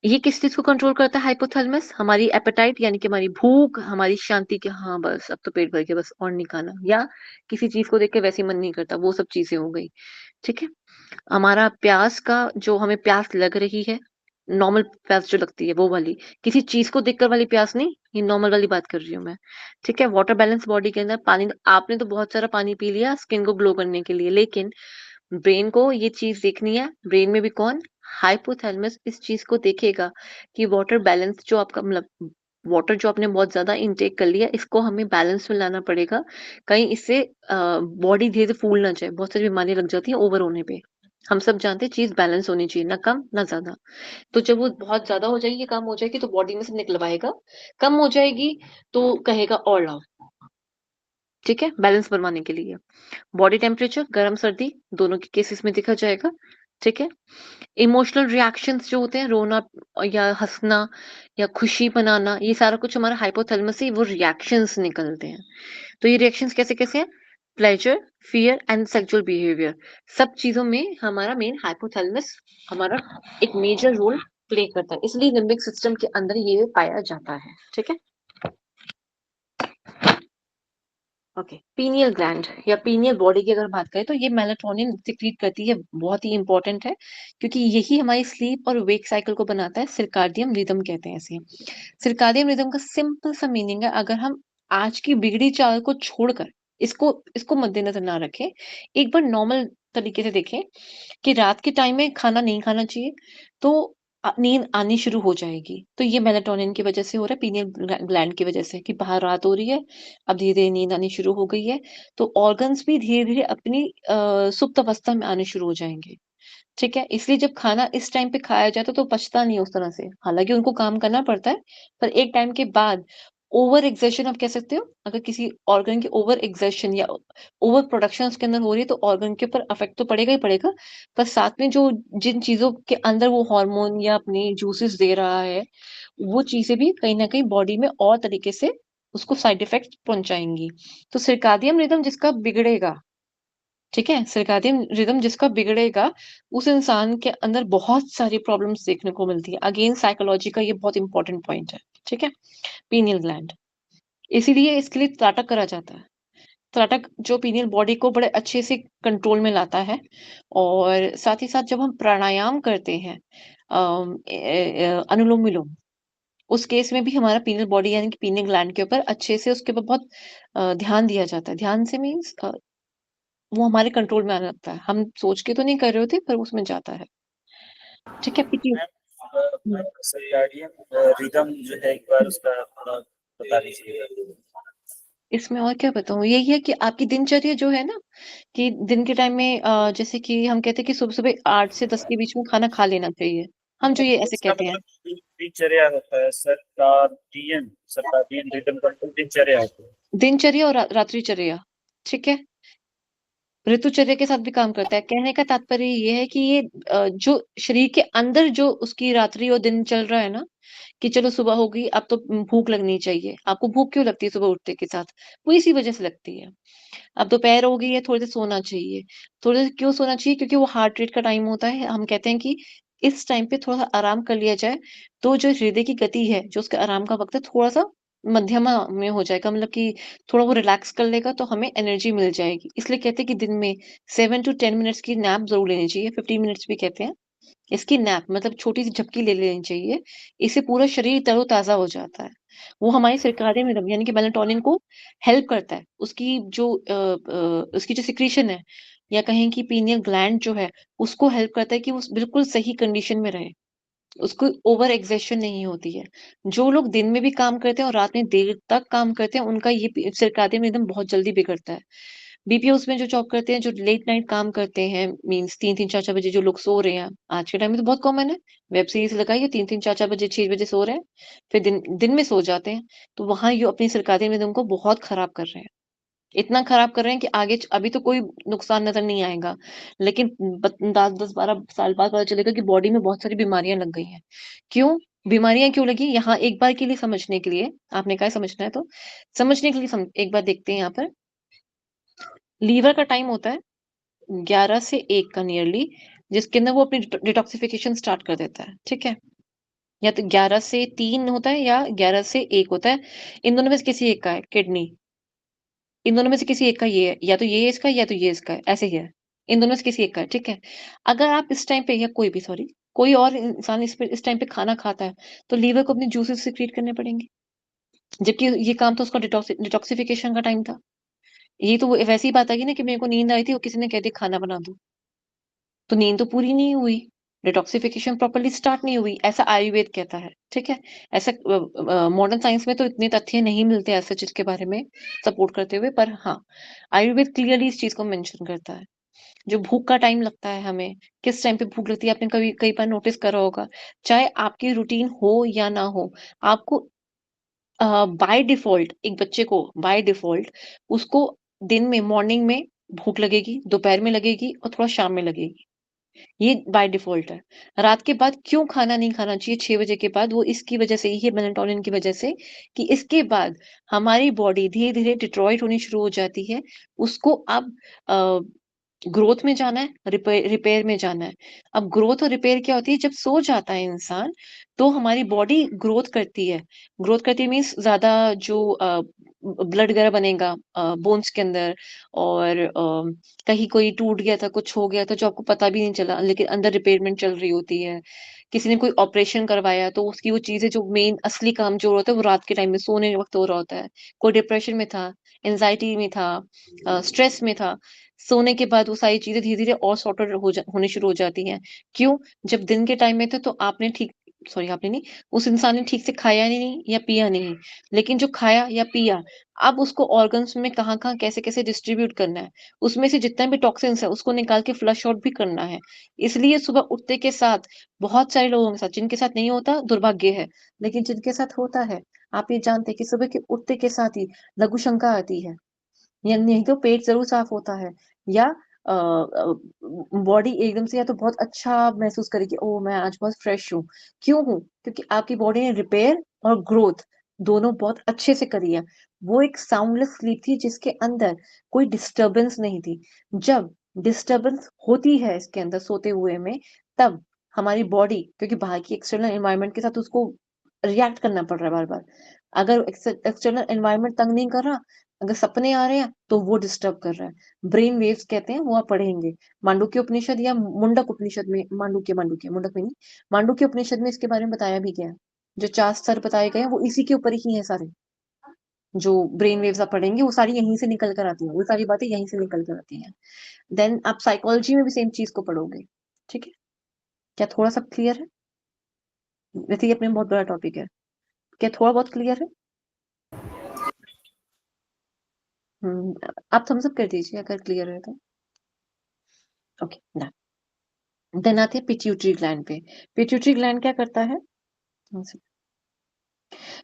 ये किस चीज को कंट्रोल करता है? हाइपोथैलेमस, हमारी एपेटाइट यानी कि हमारी भूख, हमारी शांति के, हाँ बस अब तो पेट भर गया, बस और नहीं खाना, या किसी चीज को देख के वैसे ही मन नहीं करता, वो सब चीजें हो गई। ठीक है, हमारा प्यास का, जो हमें प्यास लग रही है, नॉर्मल प्यास जो लगती है वो वाली, किसी चीज को देखकर वाली प्यास नहीं, ये नॉर्मल वाली बात कर रही हूँ मैं। ठीक है, वाटर बैलेंस बॉडी के अंदर, पानी, आपने तो बहुत सारा पानी पी लिया स्किन को ग्लो करने के लिए, लेकिन ब्रेन को ये चीज देखनी है। ब्रेन में भी कौन? हाइपोथैलेमस इस चीज को देखेगा कि वाटर बैलेंस जो आपका, मतलब वाटर जो आपने बहुत ज्यादा इनटेक कर लिया, इसको हमें बैलेंस में लाना पड़ेगा। कहीं इससे बॉडी धीरे धीरे फूल ना जाए, बहुत सारी बीमारियां लग जाती है ओवर होने पे। हम सब जानते हैं चीज बैलेंस होनी चाहिए, ना कम ना ज्यादा। तो जब वो बहुत ज्यादा हो जाएगी, कम हो जाएगी, तो बॉडी में से निकलवाएगा। कम हो जाएगी तो कहेगा और लाओ। ठीक है, बैलेंस बनवाने के लिए। बॉडी टेम्परेचर, गर्म सर्दी, दोनों के केसेस में देखा जाएगा। ठीक है, इमोशनल रिएक्शंस जो होते हैं, रोना या हंसना या खुशी मनाना, ये सारा कुछ हमारा हाइपोथैलेमस से वो रिएक्शंस निकलते हैं। तो ये रिएक्शंस कैसे कैसे हैं? Pleasure, fear and sexual behaviour, सब चीजों में हमारा मेन हाइपोथैलेमस हमारा एक मेजर रोल प्ले करता है, इसलिए लिम्बिक सिस्टम के अंदर ये पाया जाता है। ठीक है, ओके, पीनियल ग्लैंड या पीनियल बॉडी की अगर बात करें तो ये मेलाटोनिन सिक्रीट करती है, बहुत ही इंपॉर्टेंट है, क्योंकि यही हमारी स्लीप और वेक साइकिल को बनाता है। सिरकाडियम रिदम कहते हैं इसे। सिरकाडियम रिदम का सिंपल सा मीनिंग है, अगर हम आज की बिगड़ी चाल को छोड़कर इसको इसको मद्देनजर ना रखें, एक बार नॉर्मल तरीके से देखें कि रात के टाइम में खाना नहीं खाना चाहिए, तो नींद आनी शुरू हो जाएगी। तो ये मेलाटोनिन की वजह से हो रहा है, पीनियल ग्लैंड की वजह से, कि बाहर रात हो रही है, अब धीरे धीरे नींद आनी शुरू हो गई है, तो ऑर्गन्स भी धीरे धीरे अपनी सुप्त अवस्था में आने शुरू हो जाएंगे। ठीक है, इसलिए जब खाना इस टाइम पे खाया जाता है तो पचता नहीं है उस तरह से, हालांकि उनको काम करना पड़ता है, पर एक टाइम के बाद ओवर एग्जर्शन आप कह सकते हो, अगर किसी ऑर्गन की ओवर एग्जर्शन या ओवर प्रोडक्शन उसके अंदर हो रही है, तो ऑर्गन के ऊपर अफेक्ट तो पड़ेगा ही पड़ेगा, पर साथ में जो जिन चीजों के अंदर वो हार्मोन या अपनी जूसेस दे रहा है, वो चीजें भी कहीं ना कहीं बॉडी में और तरीके से उसको साइड इफेक्ट पहुंचाएंगी। तो सिरकादियम रिदम जिसका बिगड़ेगा, ठीक है, सर्कादियन रिदम जिसका बिगड़ेगा, उस इंसान के अंदर बहुत सारी प्रॉब्लम्स देखने को मिलती है। अगेन साइकोलॉजी का ये बहुत इंपॉर्टेंट पॉइंट है। ठीक है, पीनियल ग्लैंड, इसीलिए इसके लिए त्राटक करा जाता है। त्राटक जो पीनियल बॉडी को बड़े अच्छे से कंट्रोल में लाता है। और साथ ही साथ जब हम प्राणायाम करते हैं, अनुलोम विलोम, उस केस में भी हमारा पीनियल बॉडी यानी कि पीनियल ग्लैंड के ऊपर अच्छे से, उसके ऊपर बहुत ध्यान दिया जाता है। ध्यान से मीन्स वो हमारे कंट्रोल में आने लगता है, हम सोच के तो नहीं कर रहे होते, पर उसमें जाता है। ठीक है, पीटी। मैम सर्काडियन रिदम जो है, एक बार उसका थोड़ा बता दीजिएगा। इसमें और क्या बताऊं, यही है कि आपकी दिनचर्या जो है ना, कि दिन के टाइम में जैसे कि हम कहते हैं कि सुबह सुबह 8 से 10 के बीच में खाना खा लेना चाहिए, हम जो ये ऐसे इसका कहते हैं। मतलब दिनचर्या होता है, सर्काडियन सर्काडियन रिदम का मतलब दिनचर्या होता है। दिनचर्या और रात्रिचर्या। ठीक है, ऋतुचर्या के साथ भी काम करता है। कहने का तात्पर्य ये है कि ये जो शरीर के अंदर जो उसकी रात्रि और दिन चल रहा है ना, कि चलो सुबह हो गई, अब तो भूख लगनी चाहिए। आपको भूख क्यों लगती है सुबह उठते के साथ? वो इसी वजह से लगती है। अब दोपहर हो गई है, थोड़ी देर सोना चाहिए। थोड़ी देर क्यों सोना चाहिए? क्योंकि वो हार्ट रेट का टाइम होता है। हम कहते हैं कि इस टाइम पे थोड़ा आराम कर लिया जाए, तो जो हृदय की गति है, जो उसका आराम का वक्त है, थोड़ा सा मध्यमा में हो जाएगा, मतलब कि थोड़ा वो रिलैक्स कर लेगा, तो हमें एनर्जी मिल जाएगी। इसलिए कहते हैं कि दिन में 7 to 10 मिनट्स की नैप जरूर लेनी चाहिए, 15 मिनट्स भी कहते हैं। इसकी नैप मतलब छोटी सी झपकी ले लेनी चाहिए। इससे पूरा शरीर तरोताजा हो जाता है। वो हमारे सर्काडियन रिदम यानी कि मेलाटोनिन को हेल्प करता है। उसकी जो उसकी जो सिक्रीशन है, या कहें कि पीनियल ग्लैंड जो है, उसको हेल्प करता है कि वो बिल्कुल सही कंडीशन में रहे। उसको ओवर एक्सर्शन नहीं होती है। जो लोग दिन में भी काम करते हैं और रात में देर तक काम करते हैं, उनका ये सर्कादियन रिदम बहुत जल्दी बिगड़ता है। बीपीओस में जो जॉब करते हैं, जो लेट नाइट काम करते हैं, मीन्स 3-3 4-4 बजे जो लोग सो रहे हैं, आज के टाइम में तो बहुत कॉमन है। वेब सीरीज लगाइए, 3-3 4-4 बजे, 6 बजे सो रहे हैं, फिर दिन दिन में सो जाते हैं। तो वहां ये अपनी सर्कादियन रिदम को बहुत खराब कर रहे हैं। इतना खराब कर रहे हैं कि आगे अभी तो कोई नुकसान नजर नहीं आएगा, लेकिन 10-10 12 साल बाद पता चलेगा कि बॉडी में बहुत सारी बीमारियां लग गई हैं। क्यों? बीमारियां क्यों लगी? यहाँ एक बार के लिए समझने के लिए, आपने कहा समझना है तो समझने के लिए एक बार देखते हैं यहाँ पर। लीवर का टाइम होता है 11 से 1 का नियरली, जिसके अंदर वो अपनी डिटॉक्सिफिकेशन स्टार्ट कर देता है, ठीक है? या तो 11 से 3 होता है या 11 से 1 होता है। इन दोनों में से किसी एक का है किडनी। इन दोनों में से किसी एक का ये है, या तो ये इसका है या तो ये इसका है, ऐसे ही है। इन दोनों में से किसी एक का है, ठीक है? अगर आप इस टाइम पे या कोई भी सॉरी, कोई और इंसान इस टाइम पे खाना खाता है, तो लीवर को अपने जूसेस सिक्रीट करने पड़ेंगे। जबकि ये काम तो उसका डिटॉक्सिफिकेशन का टाइम था। ये तो वैसी ही बात आ गई ना कि मेरे को नींद आई थी और किसी ने कह दिया खाना बना दो। तो नींद तो पूरी नहीं हुई, डिटॉक्सिफिकेशन प्रॉपर्ली स्टार्ट नहीं हुई, ऐसा आयुर्वेद कहता है, ठीक है? ऐसा मॉडर्न साइंस में तो इतने तथ्य नहीं मिलते ऐसे चीज़ के बारे में सपोर्ट करते हुए, पर हाँ, आयुर्वेद क्लियरली इस चीज़ को मेंशन करता है। जो भूख का टाइम लगता है हमें, किस टाइम पे भूख लगती है आपने कभी कई बार नोटिस करा होगा, चाहे आपकी रूटीन हो या ना हो, आपको बाय डिफ़ॉल्ट एक बच्चे को बाय डिफ़ॉल्ट उसको दिन में मॉर्निंग में भूख लगेगी, दोपहर में लगेगी और थोड़ा शाम में लगेगी। ये बाय डिफ़ॉल्ट है। रात के बाद क्यों खाना नहीं खाना चाहिए 6 बजे के बाद, वो इसकी वज़ह से ही है, मेलाटोनिन की वज़ह से, कि इसके बाद हमारी बॉडी धीरे-धीरे डिट्रॉइट होनी शुरू हो जाती है। उसको अब अ, ग्रोथ में जाना है, रिपेयर में जाना है। अब ग्रोथ और रिपेयर क्या होती है, जब सो जाता है इंसान, तो हमारी बॉडी ग्रोथ करती है। ग्रोथ करती मीन्स ज़्यादा जो ब्लड वगैरह बनेगा बोन्स के अंदर, और कहीं कोई टूट गया था, कुछ हो गया था जो आपको पता भी नहीं चला, लेकिन अंदर रिपेयरमेंट चल रही होती है। किसी ने कोई ऑपरेशन करवाया तो उसकी वो चीज़ें जो मेन असली काम जो होता है वो रात के टाइम में सोने वक़्त हो रहा होता है। कोई डिप्रेशन में था, एंग्ज़ायटी में था, स्ट्रेस में था, सोने के बाद वो सारी चीज़ें धीरे-धीरे और सॉर्ट आउट होनी शुरू हो जाती हैं। क्यों? जब दिन के टाइम में थे तो आपने ठीक सॉरी आपने नहीं, उस इंसान ने ठीक से खाया नहीं या पिया नहीं। लेकिन जो खाया या पिया, अब उसको ऑर्गन्स में कहाँ-कहाँ, कैसे-कैसे डिस्ट्रीब्यूट करना है। उसमें से जितना भी टॉक्सिन्स है उसको निकाल के फ्लश आउट भी करना है। इसलिए सुबह उठते के साथ बहुत सारे लोगों के साथ, जिनके साथ नहीं होता दुर्भाग्य है, लेकिन जिनके साथ होता है, आप ये जानते हैं कि सुबह के उठते के साथ ही लघु शंका आती है। या नहीं तो पेट ज़रूर साफ होता है, या बॉडी एकदम से या तो बहुत अच्छा महसूस करेगी, ओह! मैं आज बहुत फ्रेश हूँ। क्यों हूँ? क्योंकि आपकी बॉडी ने रिपेयर और ग्रोथ दोनों बहुत अच्छे से करी है। वो एक साउंडलेस स्लीप थी जिसके अंदर कोई डिस्टर्बेंस नहीं थी। जब डिस्टर्बेंस होती है इसके अंदर सोते हुए में, तब हमारी बॉडी, क्योंकि बाहर की एक्सटर्नल एनवायरनमेंट के साथ उसको रिएक्ट करना पड़ रहा है बार-बार। अगर एक्सटर्नल एनवायरनमेंट तंग नहीं कर रहा, अगर सपने आ रहे हैं तो वो डिस्टर्ब कर रहा है। ब्रेन वेव्स कहते हैं, वो आप पढ़ेंगे। मांडुक्य उपनिषद या मुंडक उपनिषद में, मांडुक्य मुंडक में नहीं, मांडुक्य उपनिषद में इसके बारे में बताया भी गया है। जो 4 स्तर बताए गए हैं वो इसी के ऊपर ही हैं सारे। जो ब्रेन वेव्स आप पढ़ेंगे वो सारी यहीं से निकल कर आती हैं। वो सारी बातें यहीं से निकल कर आती हैं। देन आप साइकोलॉजी में भी सेम चीज़ को पढ़ोगे। ठीक है? क्या थोड़ा-सा क्लियर है? वैसे ये अपने में बहुत बड़ा टॉपिक है। क्या थोड़ा बहुत क्लियर है? आप थम्स अप कर दीजिए अगर क्लियर है तो। Okay, done. देन आते हैं पिट्यूटरी ग्लैंड पे। पिट्यूटरी ग्लैंड क्या करता है?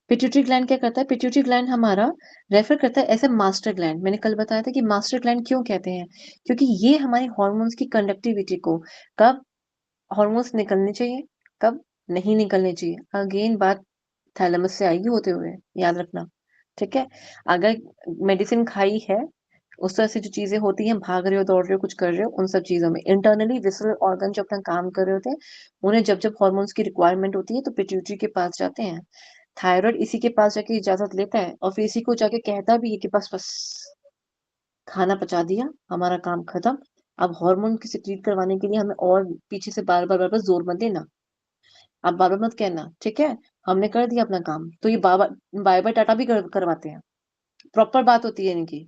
पिट्यूटरी ग्लैंड क्या करता है? पिट्यूटरी ग्लैंड हमारा रेफर करता है एज़ अ मास्टर ग्लैंड। मैंने कल बताया था कि मास्टर ग्लैंड क्यों कहते हैं? क्योंकि ये हमारे हार्मोन्स की कंडक्टिविटी को, कब हार्मोन्स निकलने चाहिए, कब नहीं निकलने चाहिए। अगेन बात थैलेमस से आएगी होते हुए, याद रखना। ठीक है? अगर मेडिसिन खाई है, उस तरह से जो चीज़ें होती हैं, भाग रहे हो, दौड़ रहे हो, कुछ कर रहे हो, उन सब चीज़ों में इंटरनली विसरल ऑर्गन जो अपना काम कर रहे होते हैं, उन्हें जब-जब हार्मोन्स की रिक्वायरमेंट होती है, तो पिट्यूटरी के पास जाते हैं। थायराइड इसी के पास जाके इजाज़त लेता है और फिर इसी को जाके कहता भी है कि बस खाना पचा दिया, हमारा काम खत्म। अब हार्मोन की सिक्रीट करवाने के लिए हमें और पीछे से बार-बार ज़ोर मत देना। आप बार-बार मत कहना, ठीक है? हमने कर दिया अपना काम। तो ये बाय-बाय टाटा भी करवाते हैं। प्रॉपर बात होती है इनकी।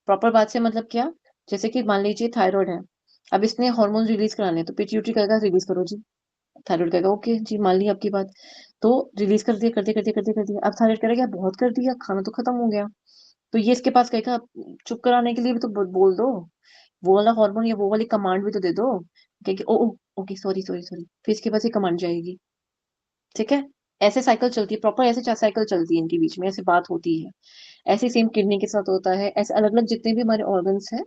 प्रॉपर बात से मतलब क्या? जैसे कि मान लीजिए थायरॉइड है। अब इसने हार्मोन्स रिलीज़ कराने हैं, तो पिट्यूटरी कहेगा रिलीज़ करो जी। थायरॉइड कहेगा ओके जी, मान ली आपकी बात। तो रिलीज़ कर दिया, कर दिया। अब थायरॉइड कह रहा है यार बहुत कर दिया, खाना तो खत्म हो गया। तो ये इसके पास कहेगा चुप कराने के लिए भी तो बोल दो। वो वाला हार्मोन या वो वाली कमांड भी तो दे दो। कहेगी ओह! Okay sorry. फिर इसके पास ये कमांड जाएगी। ठीक है? ऐसे साइकिल चलती है, प्रॉपर ऐसे साइकिल चलती है इनके बीच में, ऐसे बात होती है। ऐसे सेम किडनी के साथ होता है, ऐसे अलग-अलग जितने भी हमारे ऑर्गन्स हैं,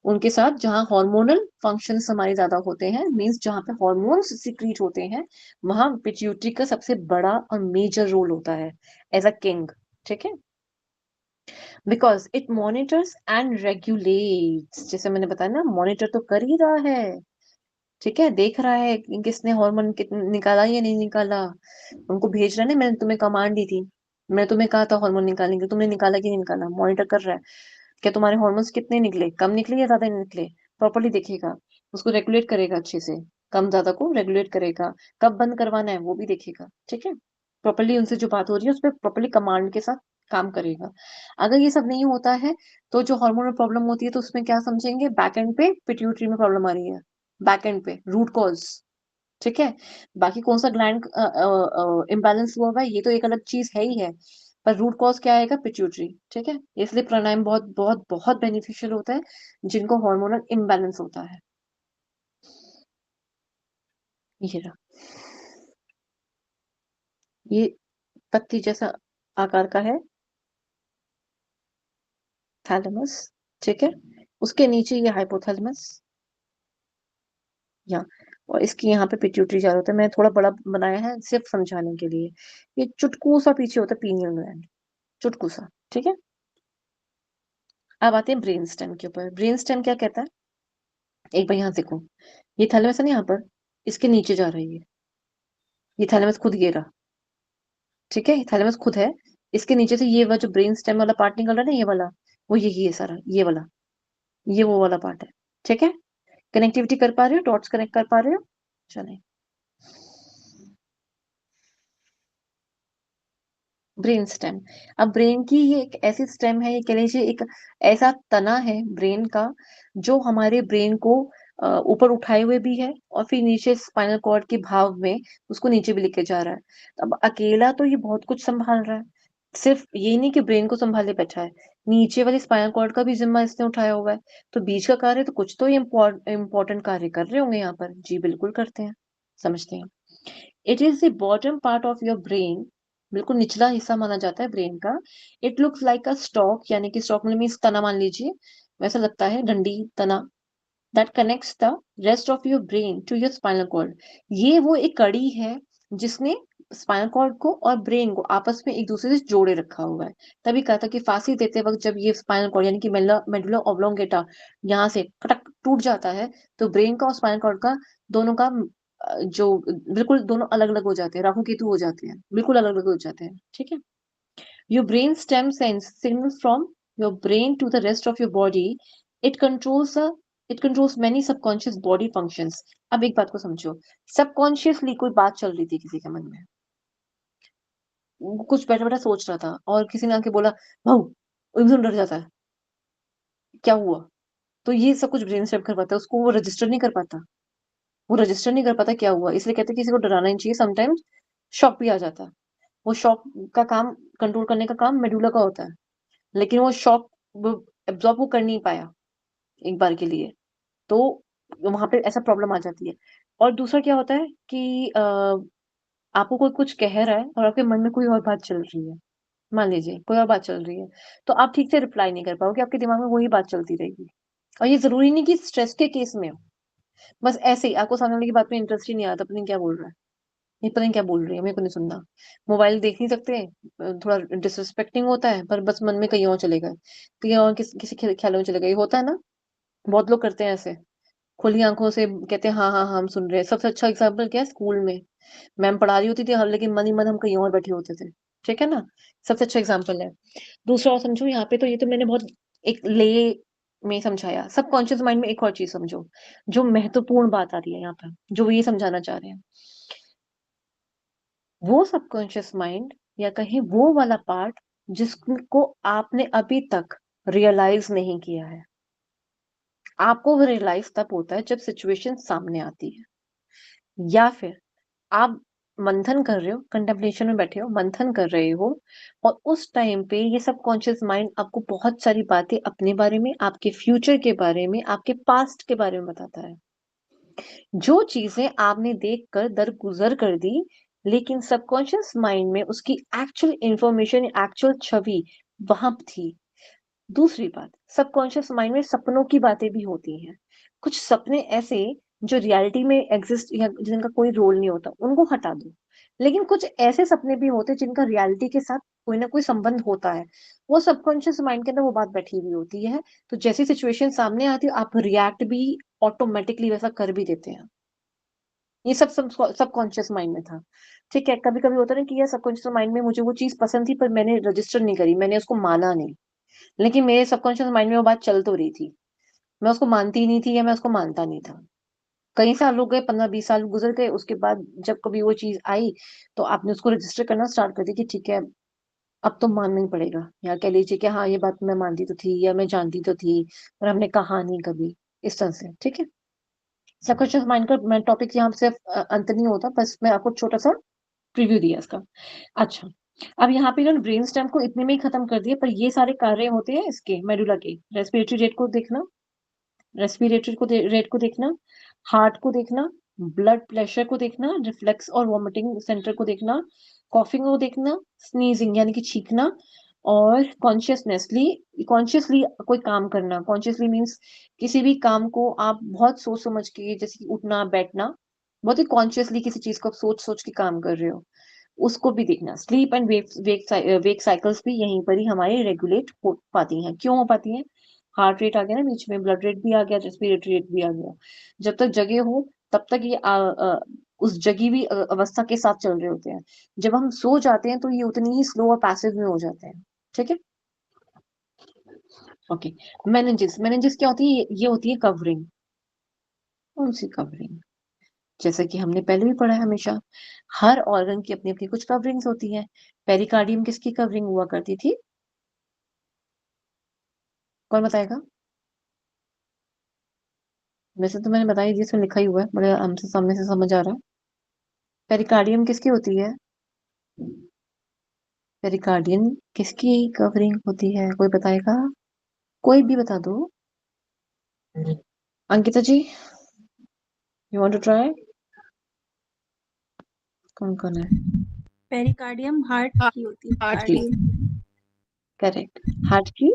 उनके साथ जहाँ हार्मोनल फंक्शंस हमारे ज्यादा होते हैं, मींस जहाँ पे हार्मोन्स सिक्रीट होते हैं, वहां पिट्यूटरी का सबसे बड़ा और मेजर रोल होता है एज अ किंग। ठीक है, because it monitors and regulates, जैसे मैंने बताया ना, मॉनिटर तो कर ही रहा है। ठीक है, देख रहा है कि किसने हार्मोन निकाला या नहीं निकाला, उनको भेज रहा है ना, मैंने तुम्हें कमांड दी थी, मैं तुम्हें कहा था हार्मोन निकालने के लिए, तुमने निकाला कि नहीं निकाला, मॉनिटर कर रहा है। क्या तुम्हारे हार्मोन्स कितने निकले, कम निकले या ज्यादा निकले, प्रॉपर्ली देखेगा, उसको रेगुलेट करेगा अच्छे से, कम ज्यादा को रेगुलेट करेगा, कब बंद करवाना है वो भी देखेगा। ठीक है, प्रॉपर्ली उनसे जो बात हो रही है उस पर प्रॉपर्ली कमांड के साथ काम करेगा। अगर ये सब नहीं होता है तो जो हार्मोनल प्रॉब्लम होती है तो उसमें क्या समझेंगे, बैक एंड पे पिट्यूटरी में प्रॉब्लम आ रही है, बैक एंड पे रूट कॉज। ठीक है, बाकी कौन सा ग्लैंड इम्बैलेंस हुआ हुआ है ये तो एक अलग चीज है ही है, पर रूट कॉज क्या आएगा, पिट्यूटरी। ठीक है, इसलिए प्राणायाम बहुत बहुत बहुत बेनिफिशियल होता है जिनको हार्मोनल इम्बैलेंस होता है। ये रहा, ये पत्ती जैसा आकार का है थैलेमस। ठीक है, उसके नीचे ये हाइपोथैलेमस, यहाँ, और इसकी यहाँ पे पिट्यूटरी जा रहा होता है। मैं थोड़ा बड़ा बनाया है सिर्फ समझाने के लिए। ये चुटकू सा पीछे होता है पीनियल ग्लैंड, चुटकू सा। ठीक है, अब आते हैं ब्रेन स्टेम के ऊपर। ब्रेन स्टेम क्या कहता है, एक बार यहाँ देखो, ये थैलेमस है ना यहाँ पर, इसके नीचे जा रही है, ये थैलेमस खुद ये रहा। ठीक है, ये थैलेमस खुद है, इसके नीचे से ये वाला जो ब्रेन स्टेम वाला पार्ट निकल रहा है ना, ये वाला, वो यही है सारा, ये वाला, ये वो वाला पार्ट है। ठीक है, कनेक्टिविटी कर पा रहे हो, डॉट्स कनेक्ट कर पा रहे हो, चले। ब्रेन स्टेम, अब ब्रेन की ये एक ऐसी स्टेम है, ये कह लीजिए एक ऐसा तना है ब्रेन का जो हमारे ब्रेन को ऊपर उठाए हुए भी है और फिर नीचे स्पाइनल कॉर्ड के भाव में उसको नीचे भी लेके जा रहा है। अब अकेला तो ये बहुत कुछ संभाल रहा है, सिर्फ ये नहीं कि ब्रेन को संभाले बैठा है, नीचे वाले स्पाइनल कॉर्ड का भी जिम्मा इसने उठाया हुआ है। तो बीच का कार्य तो कुछ तो इम्पोर्टेंट कार्य कर रहे होंगे यहाँ पर। जी बिल्कुल करते हैं, समझते हैं। It is the bottom part of your brain, बिल्कुल निचला हिस्सा माना जाता है ब्रेन का। It looks like a stock, यानी कि स्टॉक मतलब मीन्स तना मान लीजिए, वैसा लगता है, डंडी तना, that connects the rest of your brain to your spinal cord. ये वो एक कड़ी है जिसने स्पाइनल कॉर्ड को और ब्रेन को आपस में एक दूसरे से जोड़े रखा हुआ है। तभी कहा था कि फांसी देते वक्त जब ये स्पाइनल कॉर्ड यानी कि मेडुला ऑब्लोंगेटा यहाँ से कटक टूट जाता है, तो ब्रेन का और स्पाइनल कॉर्ड का दोनों का जो बिल्कुल दोनों अलग अलग हो जाते हैं, राहु केतु हो जाते हैं, बिल्कुल अलग अलग हो जाते हैं। ठीक है, your brain stem sense signal from your brain to the rest of your body. It controls it controls many subconscious body functions. अब एक बात को समझो, सबकॉन्शियसली कोई बात चल रही थी किसी के मन में, वो कुछ बैठा बैठा सोच रहा था और किसी ने आके बोला भाऊ, इंसान डर जाता है, क्या हुआ, तो ये सब कुछ ब्रेन स्टेम कर पाता है, उसको वो रजिस्टर नहीं कर पाता, वो रजिस्टर नहीं कर पाता क्या हुआ। इसलिए कहते हैं किसी को डराना नहीं चाहिए, समटाइम्स शॉक भी आ जाता है। वो शॉक का काम, कंट्रोल करने का काम मेडुला का होता है, लेकिन वो शॉक वो एब्जॉर्ब वो कर नहीं पाया एक बार के लिए, तो वहां पे ऐसा प्रॉब्लम आ जाती है। और दूसरा क्या होता है कि आपको कोई कुछ कह रहा है और आपके मन में कोई और बात चल रही है, मान लीजिए कोई और बात चल रही है, तो आप ठीक से रिप्लाई नहीं कर पाओगे, आपके दिमाग में वही बात चलती रहेगी। और ये जरूरी नहीं कि स्ट्रेस के केस में हो, बस ऐसे ही आपको सामने वाले की बात में इंटरेस्ट ही नहीं आता, पता नहीं क्या बोल रहा है, ये पता नहीं क्या बोल रही है, मेरे को नहीं सुनना। मोबाइल देख नहीं सकते, थोड़ा डिसरिस्पेक्टिंग होता है, पर बस मन में कहीं और चले गए, कहीं और किसी ख्यालों में चले गए, ये होता है ना, बहुत लोग करते हैं ऐसे, खुली आंखों से कहते हैं हाँ हाँ हाँ हम सुन रहे हैं। सबसे अच्छा एग्जाम्पल क्या है, स्कूल में मैम पढ़ा रही होती थी हम, लेकिन मन ही मन हम कहीं और बैठे होते थे। ठीक है ना, सबसे अच्छा एग्जाम्पल है। दूसरा और समझो यहाँ पे, तो ये तो मैंने बहुत एक ले में समझाया। सबकॉन्शियस माइंड में एक और चीज समझो, जो महत्वपूर्ण बात आ रही है यहाँ पर, जो ये समझाना चाह रहे हैं, वो सबकॉन्शियस माइंड या कहीं वो वाला पार्ट जिसको आपने अभी तक रियलाइज नहीं किया है। आपको वो रियलाइज तब होता है जब सिचुएशन सामने आती है, या फिर आप मंथन कर रहे हो, कंटेम्पलेशन में बैठे हो, मंथन कर रहे हो, और उस टाइम पे ये सबकॉन्शियस माइंड आपको बहुत सारी बातें अपने बारे में, आपके फ्यूचर के बारे में, आपके पास्ट के बारे में बताता है। जो चीजें आपने देखकर दरगुजर कर दी, लेकिन सबकॉन्शियस माइंड में उसकी एक्चुअल इंफॉर्मेशन, एक्चुअल छवि वहां थी, दूसरी बात, सबकॉन्शियस माइंड में सपनों की बातें भी होती हैं। कुछ सपने ऐसे जो रियलिटी में एग्जिस्ट या जिनका कोई रोल नहीं होता, उनको हटा दो। लेकिन कुछ ऐसे सपने भी होते हैं जिनका रियलिटी के साथ कोई ना कोई संबंध होता है। वो सबकॉन्शियस माइंड के अंदर वो बात बैठी हुई होती है। तो जैसी सिचुएशन सामने आती है, आप रिएक्ट भी ऑटोमेटिकली वैसा कर भी देते हैं। ये सब सबकॉन्शियस माइंड में था। ठीक है, कभी कभी होता है ना कि यार सबकॉन्शियस माइंड में मुझे वो चीज पसंद थी, पर मैंने रजिस्टर नहीं करी, मैंने उसको माना नहीं। लेकिन मेरे सबकॉन्शियस माइंड में वो बात चल तो रही थी, मैं उसको मानती नहीं थी या मैं उसको मानता नहीं था। कई साल हो गए, 15-20 साल गुजर गए, उसके बाद जब कभी वो चीज आई, तो आपने उसको रजिस्टर करना स्टार्ट कर दी कि ठीक है, अब तो मानना ही पड़ेगा, या कह लीजिए कि हाँ, ये बात मैं मानती तो थी या मैं जानती तो थी, पर हमने कहा नहीं कभी, इस तरह से। ठीक है, सबकॉन्शियस माइंड का मैं टॉपिक यहाँ से अंत नहीं होता, बस मैं आपको छोटा सा प्रीव्यू दिया इसका। अच्छा, अब यहाँ पे इन्होंने ब्रेन स्टेम को इतने में ही खत्म कर दिया, पर ये सारे कार्य होते हैं इसके मेडुला के। रेस्पिरेटरी रेट को देखना, रेट को देखना, हार्ट को देखना, ब्लड प्रेशर को देखना, रिफ्लेक्स और वॉमिटिंग सेंटर को देखना, कॉफिंग को देखना, स्नीजिंग यानी कि छींकना, और कॉन्शियसली कोई काम करना। कॉन्शियसली मीन्स किसी भी काम को आप बहुत सोच समझ के, जैसे कि उठना बैठना, बहुत ही कॉन्शियसली किसी चीज को आप सोच सोच के काम कर रहे हो, उसको भी देखना। स्लीप एंड वेक साइकिल्स भी यहीं पर ही हमारे रेगुलेट हो पाती हैं। क्यों हो पाती हैं? हार्ट रेट आ गया ना बीच में, ब्लड रेट भी आ गया, रेस्पिरेटरी रेट भी आ गया। जब तक जगे हो तब तक ये उस जगी हुई अवस्था के साथ चल रहे होते हैं। जब हम सो जाते हैं तो ये उतनी ही स्लो और पैसिव में हो जाते हैं। ठीक है, ओके। मेनिंजेस, मेनिंजेस क्या होती है? ये होती है कवरिंग। कौन सी कवरिंग? जैसा कि हमने पहले भी पढ़ा है, हमेशा हर ऑर्गन की अपनी अपनी कुछ कवरिंग्स होती हैं। पेरिकार्डियम किसकी कवरिंग हुआ करती थी? कौन बताएगा? वैसे तो मैंने बताई, जिसमें लिखा ही हुआ है, बड़े हमसे सामने से समझ आ रहा है। पेरिकार्डियम किसकी होती है? पेरिकार्डियम किसकी कवरिंग होती है? कोई बताएगा? कोई भी बता दो। अंकिता जी, यू वांट टू ट्राई? कौन कौन है? पेरिकार्डियम हार्ट की होती है, हार्ट हार्ट की। करेक्ट, हार्ट की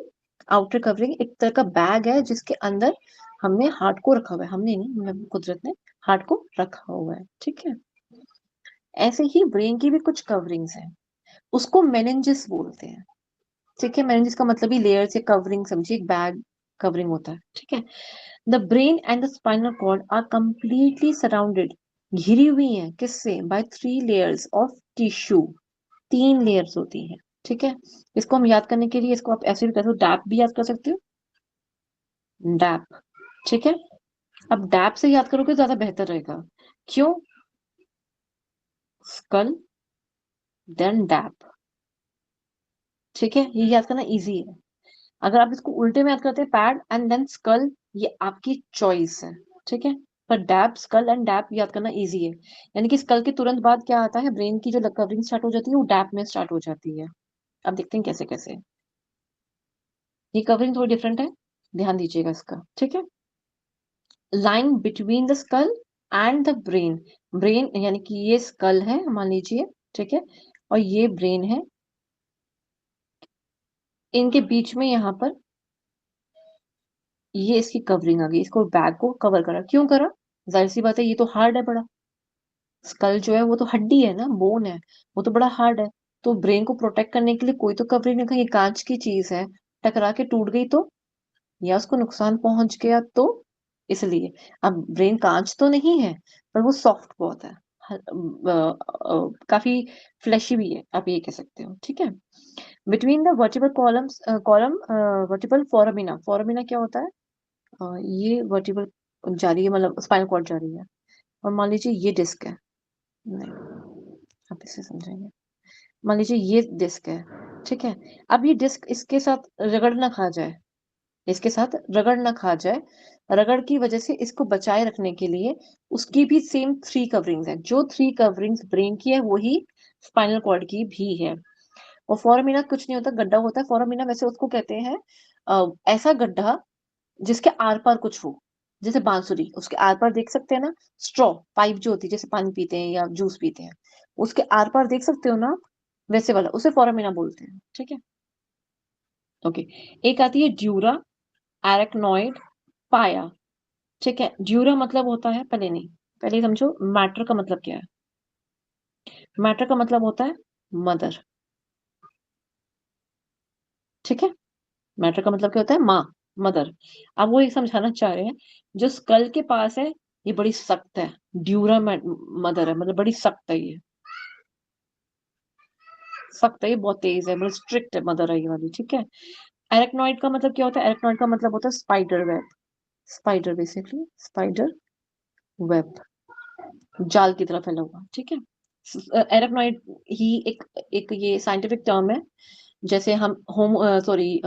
आउटर कवरिंग एक तरह का बैग है जिसके अंदर हमने हार्ट को रखा हुआ है। हमने नहीं, कुदरत ने हार्ट को रखा हुआ है। ठीक है, ऐसे ही ब्रेन की भी कुछ कवरिंग्स हैं, उसको मेनिंजेस बोलते हैं। ठीक है, मेनिंजेस का मतलब ही लेयर से कवरिंग समझिए, एक बैग कवरिंग होता है। ठीक है, the brain and the spinal cord are completely surrounded, घिरी हुई हैं किससे? By 3 layers of tissue. 3 layers होती हैं। ठीक है, इसको हम याद करने के लिए इसको आप ऐसे भी कर सकते हो, डैप भी याद कर सकते हो, डैप। ठीक है, अब डैप से याद करोगे ज्यादा बेहतर रहेगा। क्यों? Skull then dap. ठीक है, ये याद करना इजी है। अगर आप इसको उल्टे में याद करते हैं, पैड एंड देन स्कल, ये आपकी चॉइस है। ठीक है, पर डैप, स्कल एंड डैप याद करना इजी है। यानी कि स्कल के तुरंत बाद क्या आता है? ब्रेन की जो कवरिंग स्टार्ट हो जाती है वो डैप में स्टार्ट हो जाती है। अब देखते हैं कैसे कैसे। ये कवरिंग थोड़ी डिफरेंट है, ध्यान दीजिएगा इसका। ठीक है, line between the skull and the brain. Brain यानी कि ये स्कल है मान लीजिए, ठीक है, और ये ब्रेन है। इनके बीच में यहाँ पर ये इसकी कवरिंग आ गई, इसको बैग को कवर करा। क्यों करा? जाहिर सी बात है, ये तो हार्ड है बड़ा। स्कल जो है वो तो हड्डी है ना, बोन है, वो तो बड़ा हार्ड है। तो ब्रेन को प्रोटेक्ट करने के लिए कोई तो कवरिंग रखा। ये कांच की चीज है, टकरा के टूट गई तो, या उसको नुकसान पहुंच गया तो, इसलिए। अब ब्रेन कांच तो नहीं है, पर वो सॉफ्ट बहुत है, काफी फ्लैशी भी है, आप ये कह सकते हो। ठीक है, between the vertebral column vertebral foramina. Foramina क्या होता है? ये वर्टिबल जा रही है, मतलब स्पाइनल कॉर्ड जा रही है, और मान लीजिए ये डिस्क है। नहीं, आप इसे समझेंगे। मान लीजिए ये डिस्क है। ठीक है, अब ये डिस्क इसके साथ रगड़ ना खा जाए, इसके साथ रगड़ ना खा जाए, रगड़ की वजह से इसको बचाए रखने के लिए उसकी भी सेम 3 कवरिंग्स है। जो 3 कवरिंग्स ब्रेन की है वही स्पाइनल कॉर्ड की भी है। और फोरामिना कुछ नहीं होता, गड्ढा होता है। फोरामिना वैसे उसको कहते हैं ऐसा गड्ढा जिसके आर पार कुछ हो। जैसे बांसुरी, उसके आर पार देख सकते हैं ना, स्ट्रॉ पाइप जो होती है, जैसे पानी पीते हैं या जूस पीते हैं, उसके आर पार देख सकते हो ना, वैसे वाला, उसे फोरामिना बोलते हैं। ठीक है, ओके, एक आती है ड्यूरा, एरेक्नॉइड, पाया। ठीक है, ड्यूरा मतलब होता है, पहले समझो मैटर का मतलब क्या है। मैटर का मतलब होता है मदर। ठीक है, मैटर का मतलब क्या होता है, माँ, मदर। अब वो एक समझाना चाह रहे हैं, जो स्कल के पास है ये बड़ी सख्त है, ड्यूरा मदर है, मतलब बड़ी सख्त है, ये सख्त है, ये बहुत तेज है, बड़ी स्ट्रिक्ट है मदर है ये वाली। ठीक है, एरेक्नॉइड का मतलब क्या होता है, एरेक्नॉइड का मतलब होता है spider web. Spider, basically spider web, जाल की तरह फैला हुआ। ठीक है, एरेक्नॉइड ही एक एक ये साइंटिफिक टर्म है। जैसे हम होम सॉरी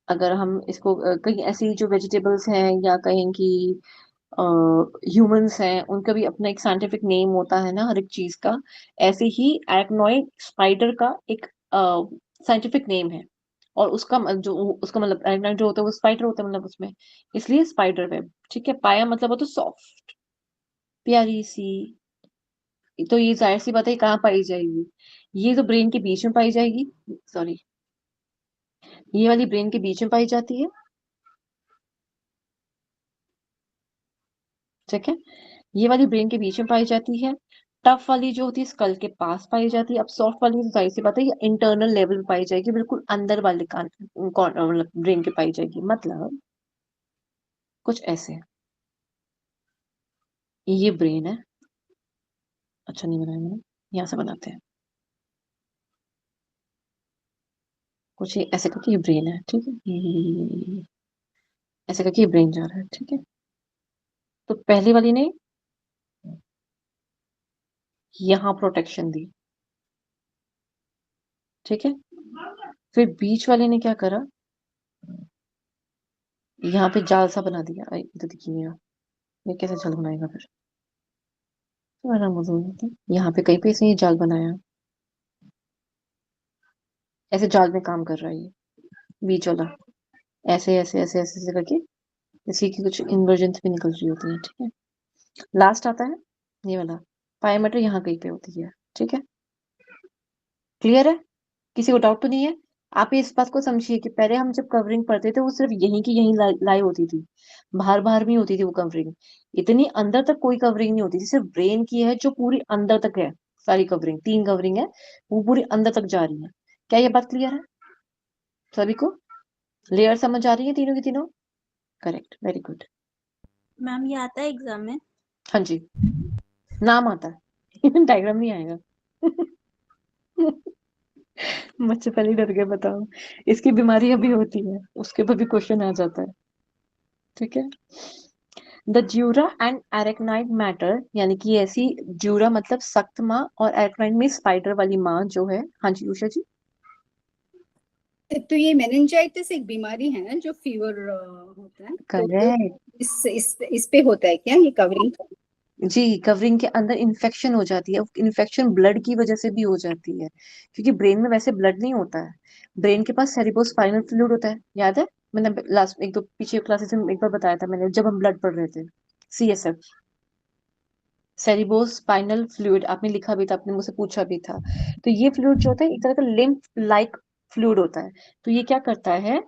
अगर हम इसको कहीं ऐसी जो वेजिटेबल्स हैं या कहें कि ह्यूमंस हैं, उनका भी अपना एक साइंटिफिक नेम होता है ना हर एक चीज का। ऐसे ही एरेक्नॉइड स्पाइडर का एक साइंटिफिक नेम है। और उसका जो उसका मतलब एरेक्नॉइड जो होता है वो स्पाइडर होता है, मतलब उसमें, इसलिए स्पाइडर वेब। ठीक है, पाया मतलब होता है सॉफ्ट, प्यारी सी। तो ये जाहिर सी बात है, कहाँ पाई जाएगी, ये तो ब्रेन के बीच में पाई जाएगी। सॉरी, ये वाली ब्रेन के बीच में पाई जाती है। ठीक है, ये वाली ब्रेन के बीच में पाई जाती है। टफ वाली जो होती है स्कल के पास पाई जाती है। अब सॉफ्ट वाली तो जाहिर सी बात है ये इंटरनल लेवल में पाई जाएगी, बिल्कुल अंदर वाले कान मतलब ब्रेन के पाई जाएगी। मतलब कुछ ऐसे, ये ब्रेन है। अच्छा नहीं बनाया मैंने, यहाँ से बनाते हैं। कुछ ये ऐसे करके ये ब्रेन है। ठीक है, ऐसे करके ये ब्रेन जा रहा है। ठीक है, तो पहली वाली ने यहाँ प्रोटेक्शन दी। ठीक है, फिर बीच वाले ने क्या करा, यहाँ पे जाल सा बना दिया। इधर देखिए, ये कैसे जाल बनाएगा फिर, तुम्हारा मजदूर होता है। यहाँ पे कहीं पे इसने ये जाल बनाया, ऐसे जाल में काम कर रहा है ये बीच वाला। ऐसे ऐसे ऐसे ऐसे ऐसे करके इसी की कुछ इन्वर्जेंस भी निकल रही होती है। ठीक है, लास्ट आता है ये वाला, पायोमेट्री यहाँ कहीं पे होती है। ठीक है, क्लियर है, किसी को डाउट तो नहीं है। आप इस बात को समझिए कि पहले हम जब कवरिंग पढ़ते थे वो सिर्फ यहीं की यहीं लाई होती थी, बाहर बाहर भी होती थी वो कवरिंग। इतनी अंदर तक कोई कवरिंग नहीं होती थी, सिर्फ ब्रेन की है जो पूरी अंदर तक है। सारी कवरिंग, 3 कवरिंग है, वो पूरी अंदर तक जा रही है। क्या ये बात क्लियर है सभी को, लेयर समझ आ रही है तीनों की तीनों? Correct, very good. मैम ये आता है एग्जाम में? हाँ जी, नाम आता है डायग्राम नहीं आएगा मुझसे पहले ही डर गए, बताओ। इसकी बीमारी अभी होती है, उसके ऊपर भी क्वेश्चन आ जाता है। ठीक है, द ज्यूरा एंड एरेक्नाइड मैटर, यानी कि ऐसी, ज्यूरा मतलब सख्त माँ और एरेक्नाइड में स्पाइडर वाली माँ जो है। हाँ जी उषा जी। तो ये मेनिंजाइटिस एक बीमारी है ना जो फीवर होता है, तो करेक्ट इस पे होता है क्या ये कवरिंग? जी, कवरिंग के अंदर इन्फेक्शन हो जाती है। इन्फेक्शन ब्लड की वजह से भी हो जाती है, क्योंकि ब्रेन में वैसे ब्लड नहीं होता है। ब्रेन के पास सेरिब्रोस्पाइनल फ्लूइड होता है, याद है? मैंने लास्ट एक दो पीछे क्लासेस में एक बार बताया था मैंने, जब हम ब्लड पढ़ रहे थे। CSF, सेरिब्रोस्पाइनल फ्लूइड, आपने लिखा भी था, आपने मुझसे पूछा भी था। तो ये फ्लूइड जो होता है एक तरह का लिम्फ लाइक फ्लूइड होता है। तो ये क्या करता है,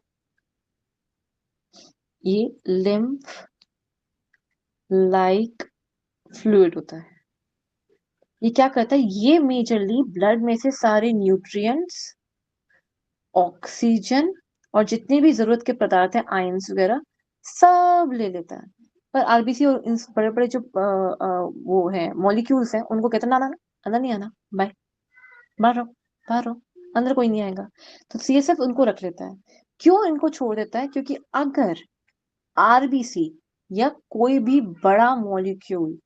ये लिम्फ लाइक फ्लूइड होता है। ये क्या करता है, ये मेजरली ब्लड में से सारे न्यूट्रिएंट्स, ऑक्सीजन और जितनी भी जरूरत के पदार्थ हैं, आयंस वगैरह, सब ले लेता है। पर आरबीसी और इन बड़े बड़े जो वो है मॉलिक्यूल्स हैं, उनको कहते हैं ना ना ना, अंदर नहीं आना, बाय, बाहर रहो, बाहर रहो, अंदर कोई नहीं आएगा। तो CSF उनको रख लेता है। क्यों इनको छोड़ देता है, क्योंकि अगर आरबीसी या कोई भी बड़ा मॉलिक्यूल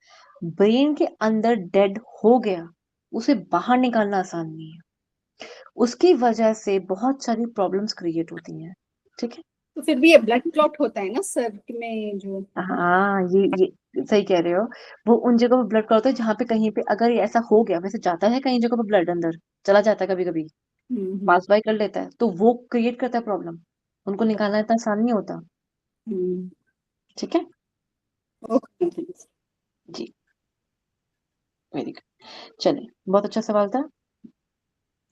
ब्रेन के अंदर डेड हो गया, उसे बाहर निकालना आसान नहीं है। उसकी वजह से बहुत सारी प्रॉब्लम्स क्रिएट होती हैं। ठीक है, तो फिर भी ये ब्लड क्लॉट होता है ना सर में जो? हाँ ये सही कह रहे हो। वो उन जगह पर ब्लड का होता है जहाँ पे कहीं पे अगर ये ऐसा हो गया, वैसे जाता है कहीं जगह पर ब्लड अंदर चला जाता है, कभी कभी हम्म पास बाय कर लेता है, तो वो क्रिएट करता है प्रॉब्लम। उनको निकालना इतना आसान नहीं होता। हम्म। ठीक है ओके। जी, वेरी गुड। चलिए, बहुत अच्छा सवाल था।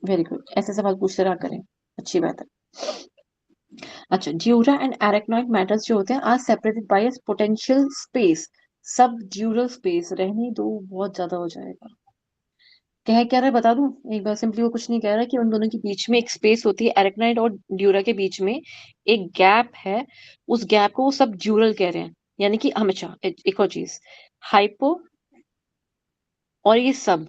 वेरी गुड, ऐसे सवाल पूछते रहा करें, अच्छी बात है। अच्छा, ड्यूरा एंड एरेक्नॉइड मैटर्स जो होते हैं are separated by a potential space, subdural space. रहने दो, बहुत ज्यादा हो जाएगा। कह क्या रहा है बता दूं एक बार, सिंपली वो कुछ नहीं कह रहा कि उन दोनों के बीच में एक स्पेस होती है, एरेक्नाइड और ड्यूरा के बीच में एक गैप है, उस गैप को वो सब ड्यूरल कह रहे हैं। यानी कि हमेशा एक और चीज, हाइपो और ये सब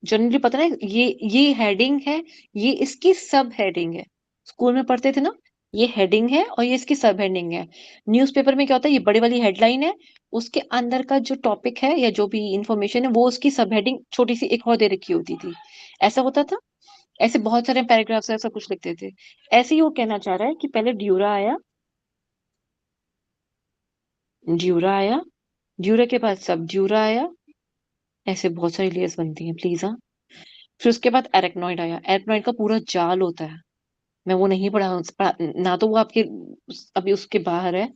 जनरली पता ना, ये हेडिंग है, ये इसकी सब हेडिंग है। स्कूल में पढ़ते थे ना, ये हेडिंग है और ये इसकी सब हेडिंग है। न्यूज़पेपर में क्या होता है, ये बड़ी वाली हेडलाइन है, उसके अंदर का जो टॉपिक है या जो भी इंफॉर्मेशन है वो उसकी सब हेडिंग छोटी सी एक और दे रखी होती थी। ऐसा होता था, ऐसे बहुत सारे पैराग्राफ्स ऐसा कुछ लिखते थे। ऐसे ही वो कहना चाह रहा है कि पहले ड्यूरा आया, ड्यूरा आया, ड्यूरा के बाद सब ड्यूरा आया, ऐसे बहुत सारी लेयर्स बनती हैं प्लीज। हाँ, फिर उसके बाद एरेक्नॉइड आया, एरेक्नॉइड का पूरा जाल होता है। मैं वो नहीं ना तो वो आपके अभी उसके बाहर है,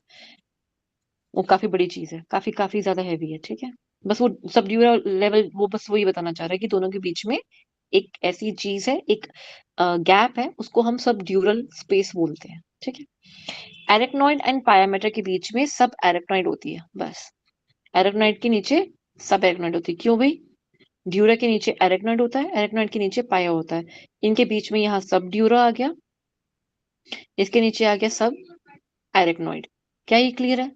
वो काफी बड़ी चीज है, काफी काफी ज्यादा हैवी है, ठीक है। बस वो सब ड्यूरा लेवल, वो बस वही बताना चाह रहा है कि दोनों के बीच में एक ऐसी चीज है, एक गैप है, उसको हम सब ड्यूरल स्पेस बोलते हैं, ठीक है। एरेक्नॉइड एंड पायामेटर के बीच में सब एरेक्नॉइड होती है, बस। एरेक्नॉइड के नीचे सब एरेक्नॉइड होती है, क्यों भाई? ड्यूरा के नीचे एरेक्नॉइड होता है, एरेक्नॉइड के नीचे पाया होता है, इनके बीच में यहाँ सब ड्यूरा आ गया, इसके नीचे आ गया सब एरेक्नॉइड। क्या ये क्लियर है?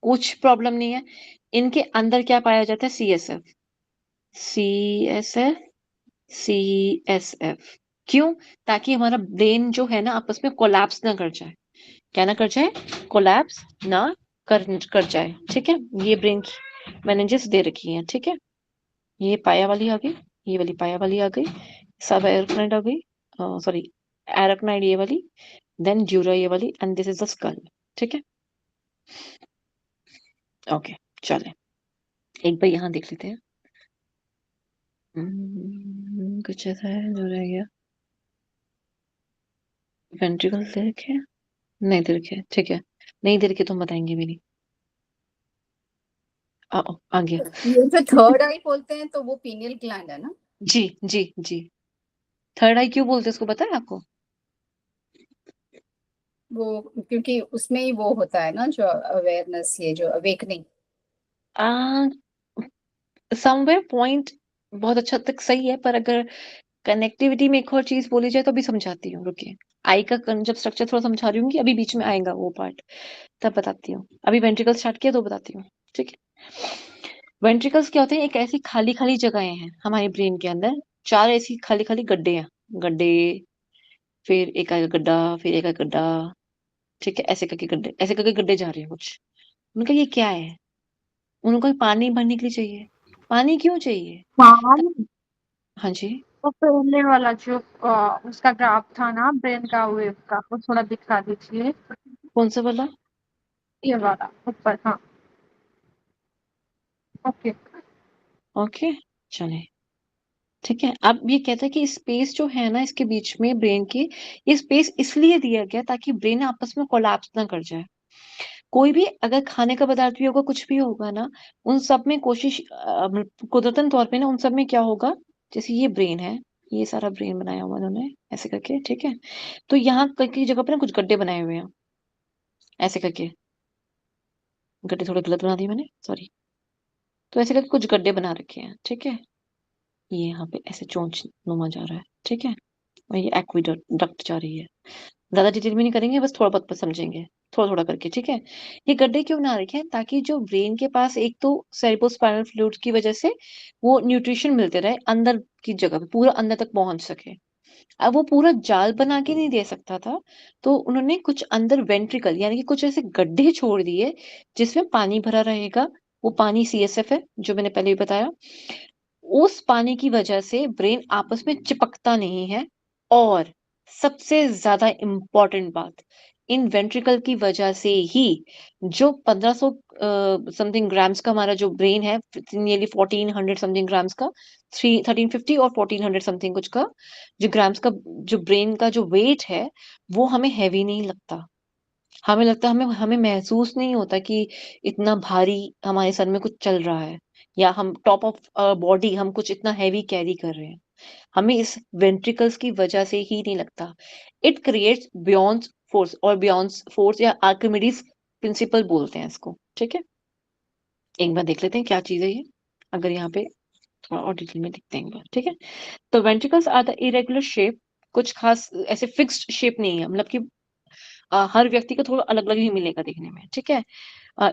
कुछ प्रॉब्लम नहीं है। इनके अंदर क्या पाया जाता है? CSF, CSF, CSF। क्यों? ताकि हमारा ब्रेन जो है ना आपस में कोलैप्स ना कर जाए। क्या ना कर जाए? कोलैप्स ना कर जाए, ठीक है। ये ब्रेन की मैनेजेस दे रखी हैं, ठीक है। ये पाया वाली आ गई, ये वाली पाया वाली आ गई, सब एराक्नाइड आ गई, सॉरी एराक्नाइड ये वाली, देन ड्यूरा ये वाली, and this is the skull, ठीक है। ओके, चले एक बार यहाँ देख लेते हैं। कुछ ऐसा है जो रह गया। वेंट्रिकल दे रखे हैं? नहीं दे रखे, ठीक है। नहीं दे रखे तो हम बताएंगे भी नहीं। आ गया। ये जो थर्ड आई बोलते हैं तो वो पीनियल ग्लैंड है ना? जी जी जी। थर्ड आई क्यों बोलते हैं उसको पता है आपको? वो क्योंकि उसमें ही वो होता है ना जो अवेयरनेस, ये जो अवेकनिंग। समवेयर पॉइंट बहुत अच्छा तक सही है, पर अगर कनेक्टिविटी में एक और चीज बोली जाए तो अभी समझाती हूँ, रुकिए। आई का जब स्ट्रक्चर थोड़ा समझा रही हूँ, अभी बीच में आएगा वो पार्ट, तब बताती हूँ। अभी वेंट्रिकल स्टार्ट किया तो बताती हूँ, ठीक है। वेंट्रिकल्स क्या होते हैं? एक ऐसी खाली खाली जगहें हैं हमारे ब्रेन के अंदर, चार ऐसी खाली खाली गड्ढे हैं, गड्ढे, फिर एक आएगा गड्ढा, फिर एक आएगा गड्ढा, ठीक है। ऐसे करके गड्ढे जा रहे हैं कुछ। उनका ये क्या है? उनको पानी भरने के लिए चाहिए। पानी क्यों चाहिए? हाँ, हाँ जी। तो पहले वाला जो उसका ग्राफ था ना ब्रेन का वेव का, वो थोड़ा दिखा दीजिए। कौन सा वाला? ये वाला ऊपर, हाँ। ओके। ओके, चले, ठीक है। अब ये कहता है कि स्पेस जो है ना इसके बीच में ब्रेन के, ये स्पेस इसलिए दिया गया ताकि ब्रेन आपस में कोलैप्स ना कर जाए। कोई भी अगर खाने का पदार्थ भी होगा, कुछ भी होगा ना, उन सब में कोशिश कुदरतन तौर पे ना, उन सब में क्या होगा, जैसे ये ब्रेन है, ये सारा ब्रेन बनाया हुआ उन्होंने ऐसे करके, ठीक है। तो यहाँ की जगह पे ना कुछ गड्ढे बनाए हुए हैं, ऐसे करके। गड्ढे थोड़े गलत बना दिए मैंने, सॉरी। तो ऐसे करके कुछ गड्ढे बना रखे हैं, ठीक है। ये यहाँ पे ऐसे चोंच नुमा जा रहा है, ठीक है। और ये एक्विडक्ट जा रही है। ज्यादा डिटेल में नहीं करेंगे, बस थोड़ा बहुत समझेंगे, थोड़ा थोड़ा करके, ठीक है। ये गड्ढे क्यों बना रखे हैं? ताकि जो ब्रेन के पास एक तो सेरिब्रोस्पाइनल फ्लूइड की वजह से वो न्यूट्रिशन मिलते रहे, अंदर की जगह पे पूरा अंदर तक पहुंच सके। अब वो पूरा जाल बना के नहीं दे सकता था, तो उन्होंने कुछ अंदर वेंट्रिकल यानी कि कुछ ऐसे गड्ढे छोड़ दिए जिसमें पानी भरा रहेगा। वो पानी CSF है, जो मैंने पहले भी बताया। उस पानी की वजह से ब्रेन आपस में चिपकता नहीं है। और सबसे ज्यादा इंपॉर्टेंट बात, इन वेंट्रिकल की वजह से ही जो 1500 समथिंग ग्राम्स का हमारा जो ब्रेन है, नियरली 1400 समथिंग ग्राम्स का, 1350 और 1400 समथिंग कुछ का जो ग्राम्स का जो ब्रेन का जो वेट है, वो हमें हैवी नहीं लगता। हमें लगता है, हमें हमें महसूस नहीं होता कि इतना भारी हमारे सर में कुछ चल रहा है, या हम टॉप ऑफ बॉडी हम कुछ इतना हैवी कैरी कर रहे हैं। हमें इस वेंट्रिकल्स की वजह से ही नहीं लगता। इट क्रिएट्स बियॉन्ड फोर्स, और बियॉन्ड फोर्स या आर्किमिडीज प्रिंसिपल बोलते हैं इसको, ठीक है। एक बार देख लेते हैं क्या चीज है ये, अगर यहाँ पे थोड़ा और डिटेल में देखते हैं एक बार, ठीक है। तो ventricles are the irregular shape, कुछ खास ऐसे फिक्स्ड शेप नहीं है, मतलब कि हर व्यक्ति को थोड़ा अलग अलग ही मिलेगा देखने में, ठीक है।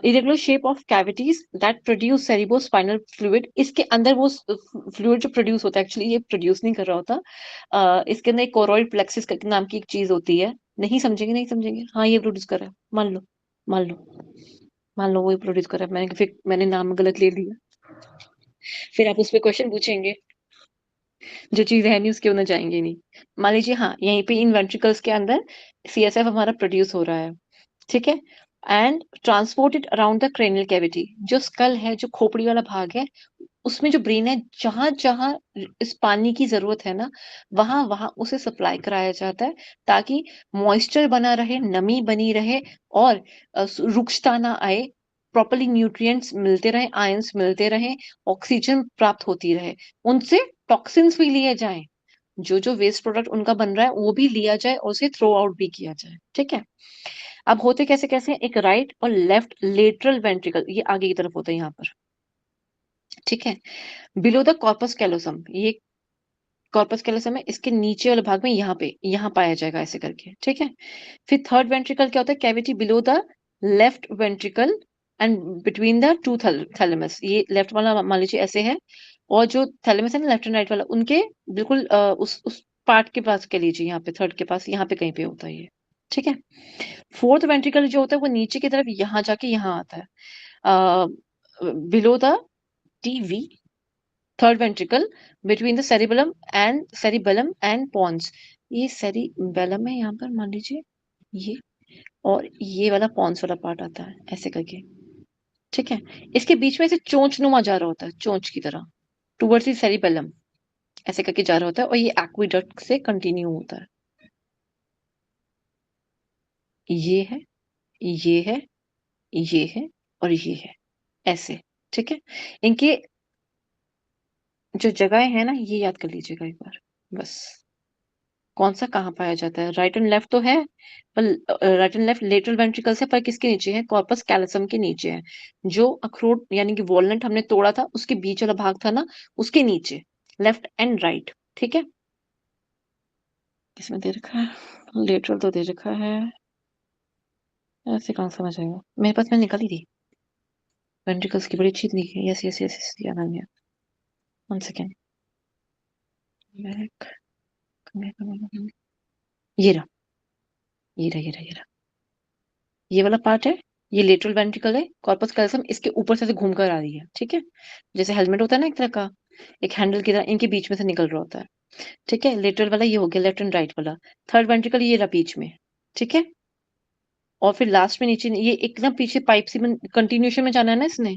Irregular shape of cavities that produce cerebrospinal fluid, इसके अंदर वो फ्लूइड जो प्रोड्यूस होता है, एक्चुअली ये प्रोड्यूस नहीं कर रहा होता, इसके अंदर एक कोरोइड प्लेक्सिस नाम की एक चीज होती है। नहीं समझेंगे, नहीं समझेंगे, हाँ ये प्रोड्यूस कर रहा है, मान लो, मान लो, मान लो वही प्रोड्यूस कर रहा है, मैंने नाम गलत ले लिया, फिर आप उस पर क्वेश्चन पूछेंगे, जो चीज है नहीं उसके अंदर जाएंगे नहीं। मान लीजिए हाँ, यहीं पे इन वेंट्रिकल्स के अंदर सीएसएफ हमारा प्रोड्यूस हो रहा है, ठीक है। And transported around the cranial cavity, जो स्कल है, जो खोपड़ी वाला भाग है, उसमें जो ब्रेन है, जहां जहां इस पानी की जरूरत है ना, वहां वहां उसे सप्लाई कराया जाता है, ताकि मॉइस्चर बना रहे, नमी बनी रहे, और रुक्षता ना आए, प्रॉपरली न्यूट्रिएंट्स मिलते रहे, आयंस मिलते रहे, ऑक्सीजन प्राप्त होती रहे, उनसे टॉक्सिन्स भी लिए जाएं, जो जो वेस्ट प्रोडक्ट उनका बन रहा है वो भी लिया जाए और उसे थ्रो आउट भी किया जाए, ठीक है। अब होते कैसे कैसे हैं? एक राइट और लेफ्ट लेटरल वेंट्रिकल, ये आगे की तरफ होता है यहाँ पर, ठीक है। बिलो द कॉर्पस कैलोसम, ये कॉर्पस कैलोसम है, इसके नीचे वाले भाग में यहाँ पे, यहाँ पाया जाएगा ऐसे करके, ठीक है। फिर थर्ड वेंट्रिकल क्या होता है? Cavity below the left ventricle and between the two thalamus, ये लेफ्ट वाला मान लीजिए ऐसे है, और जो थैलेमस है ना, लेफ्ट एंड राइट वाला, उनके बिल्कुल उस पार्ट के पास कह लीजिए, यहाँ पे थर्ड के पास, यहाँ पे कहीं पे होता है ये, ठीक है। फोर्थ वेंट्रिकल जो होता है वो नीचे की तरफ यहाँ जाके यहाँ आता है, below the TV, third ventricle between the cerebellum and pons, ये सेरिबेलम है यहाँ पर मान लीजिए ये, और ये वाला पॉन्स वाला पार्ट आता है ऐसे करके, ठीक है। इसके बीच में से चोंच नुमा जा रहा होता है, चोंच की तरह टुवर्ड्स द सेरिबेलम ऐसे करके जा रहा होता है, और ये एक्विडक्ट से कंटिन्यू होता है। ये है, ये है, ये है, और ये है, ऐसे, ठीक है। इनके जो जगह है ना, ये याद कर लीजिएगा एक बार बस, कौन सा कहाँ पाया जाता है। राइट एंड लेफ्ट तो है, पर right and left lateral ventricles है, पर किसके नीचे है? कॉर्पस कैलोसम के नीचे है। जो अखरोट यानी कि वॉलनट हमने तोड़ा था, उसके बीच वाला भाग था ना, उसके नीचे, लेफ्ट एंड राइट, ठीक है। इसमें दे रखा है लेटरल, तो दे रखा है, ऐसे कहाँ समझ आएगा, मेरे पास में निकाली थी वेंट्रिकल्स की, बड़ी अच्छी थी। यस यस यस यस, याद आ गया, 1 सेकेंड, बैक, ये रहा, ये रहा, ये रहा, ये रहा, ये वाला पार्ट है, ये लेटरल वेंट्रिकल है, कॉर्पस कैल्सियम इसके ऊपर से घूम कर आ रही है, ठीक है। जैसे हेलमेट होता है ना एक तरह का, एक हैंडल की तरह इनके बीच में से निकल रहा होता है, ठीक है। लेटरल वाला ये हो गया, लेफ्ट एंड राइट वाला। थर्ड वेंट्रिकल ये रहा बीच में, ठीक है। और फिर लास्ट में नीचे ये एकदम पीछे पाइप से कंटिन्यूशन में जाना है ना इसने,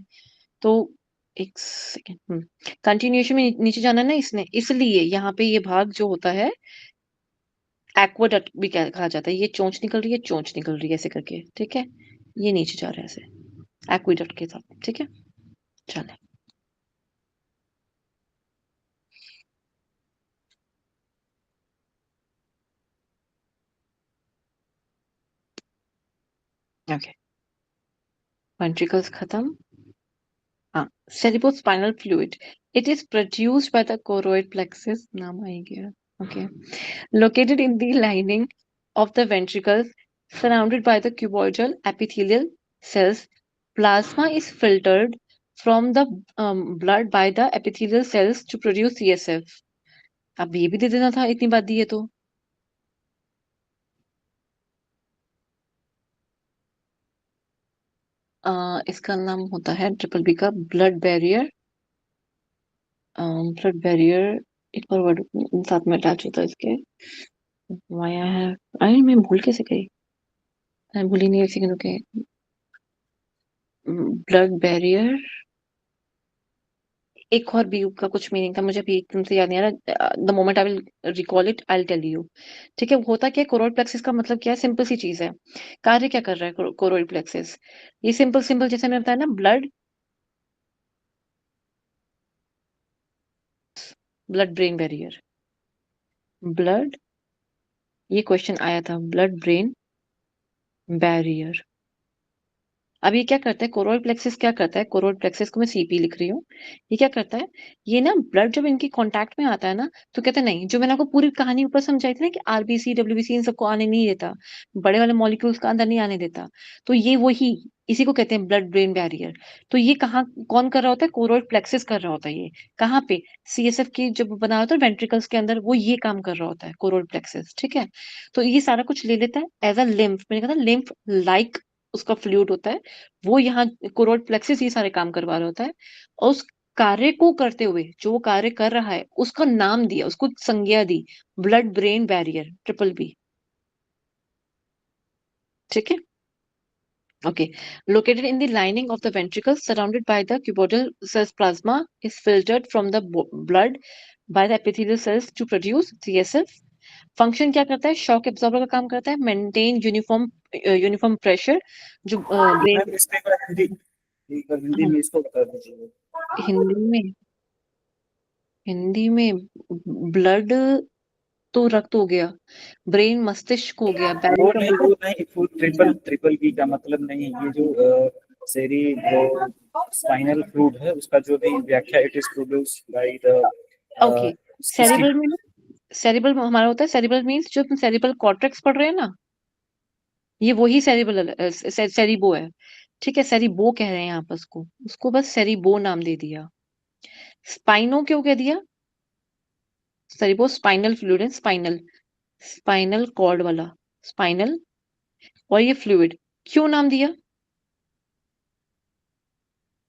तो एक सेकेंड, कंटिन्यूशन में नीचे जाना है ना इसने, इसलिए यहाँ पे ये भाग जो होता है एक्वाडक्ट भी कहा जाता है। ये चोंच निकल रही है, चोंच निकल रही है ऐसे करके, ठीक है। ये नीचे जा रहा है ऐसे एक्विडक्ट के साथ, ठीक है। चले, ओके, वेंट्रिकल्स खत्म। हाँ, cerebrospinal fluid, it is produced by the choroid plexus, नाम आ ही गया, okay, located in the lining of the ventricles, surrounded by the cuboidal epithelial cells. Plasma is filtered from the blood by the epithelial cells to produce CSF. अब ये भी दे देना था, इतनी बात दी है तो। इसका नाम होता है ट्रिपल बी का ब्लड बैरियर, ब्लड बैरियर, एक और वर्ड साथ में अटैच होता है इसके, वाया है, अरे मैं भूल कैसे गई, मैं भूली नहीं एक सेकंड, ओके। ब्लड बैरियर, एक और बी का कुछ मीनिंग था, मुझे अभी एकदम से याद नहीं आ रहा, the moment I will recall it I will tell you, ठीक है। होता क्या है, कोरोइड प्लेक्सिस का मतलब क्या है? सिंपल सी चीज है, कार्य क्या कर रहा है कोरोइड प्लेक्सिस? ये सिंपल सिंपल जैसे मैंने बताया ना, blood blood brain barrier, blood, ये क्वेश्चन आया था, ब्लड ब्रेन बैरियर। अब ये क्या करता है, कोरोइड प्लेक्सिस क्या करता है, कोरोइड प्लेक्सिस को मैं सीपी लिख रही हूँ। ये क्या करता है, ये ना ब्लड जब इनकी कांटेक्ट में आता है ना, तो कहते हैं नहीं, जो मैंने आपको पूरी कहानी ऊपर समझाई थी ना कि आरबीसी डब्ल्यूबीसी इन सबको आने नहीं देता, बड़े वाले मॉलिक्यूल्स का अंदर नहीं आने देता, तो ये वही, इसी को कहते हैं ब्लड ब्रेन बैरियर। तो ये कहाँ कौन कर रहा होता है, कोरोइड प्लेक्सिस कर रहा होता है। ये कहाँ पे, सीएसएफ की जब बना होता है वेंट्रिकल्स के अंदर, वो ये काम कर रहा होता है, कोरोइड प्लेक्सिस। ठीक है, तो ये सारा कुछ ले लेता है एज अ लिम्फ, मैंने कहा था लिम्फ लाइक उसका फ्लूइड होता है, वो यहाँ कोरोइड प्लेक्सिस ये सारे काम करवा रहा होता है। और उस कार्य को करते हुए, जो वो कार्य कर रहा है, उसका नाम दिया, उसको संज्ञा दी, blood brain barrier, triple B. ठीक है, okay, located in the lining of the ventricles surrounded by the cuboidal cells, plasma is filtered from the blood by the epithelial cells to produce CSF। Function क्या करता है, शॉक एब्जॉर्बर का काम करता है, मेंटेन यूनिफॉर्म प्रेशर, जो ब्रेन। मैम इसका एक बार हिंदी में इसको बता दीजिए। हिंदी में, हिंदी में ब्लड तो रक्त हो गया, ब्रेन मस्तिष्क हो गया, बैरियर वो का नहीं, वो नहीं, वो ट्रिपल बी का मतलब नहीं, ये जो स्पाइनल फ्लूइड है उसका जो भी व्याख्या, it is produced by the okay. Cerebral में, सेरिब्रल हमारा होता है, सेरिब्रल मींस जो सेरिब्रल कॉर्टेक्स पढ़ रहे हैं ना, ये वही सेरिब्रल सेरिबो है। ठीक है, सेरिबो कह रहे हैं यहाँ पर उसको, उसको बस सेरिबो नाम दे दिया। स्पाइनो क्यों कह दिया, सेरिबो स्पाइनल फ्लूइड है, स्पाइनल, स्पाइनल कॉर्ड वाला, स्पाइनल, और ये फ्लूइड क्यों नाम दिया,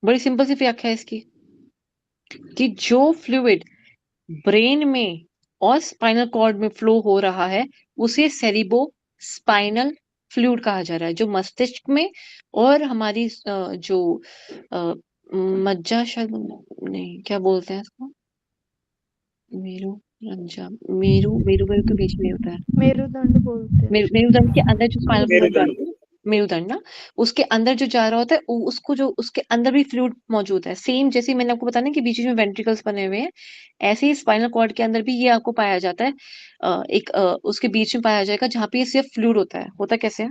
बड़ी सिंपल सी व्याख्या है इसकी, कि जो फ्लूइड ब्रेन में और स्पाइनल कॉर्ड में फ्लो हो रहा है, उसे सेरिबो स्पाइनल फ्लूइड कहा जा रहा है, जो मस्तिष्क में और हमारी जो मज्जा, शायद नहीं, क्या बोलते हैं इसको, मेरू रंजा, मेरू मेरू मेरू के बीच में होता है, मेरुदंड बोलते हैं। मेरुदंड के अंदर जो स्पाइनल फ्लूइड मेरुदंड। जाता है, मेरुदंड ना, उसके अंदर जो जा रहा होता है, उसको जो उसके अंदर भी फ्लूइड मौजूद है, सेम जैसे मैंने आपको बताया ना कि बीच में वेंट्रिकल्स बने हुए हैं, ऐसे ही स्पाइनल कॉर्ड के अंदर भी ये आपको पाया जाता है। उसके बीच में पाया जाएगा जहाँ पे ये सिर्फ फ्लूइड होता है। होता कैसे है,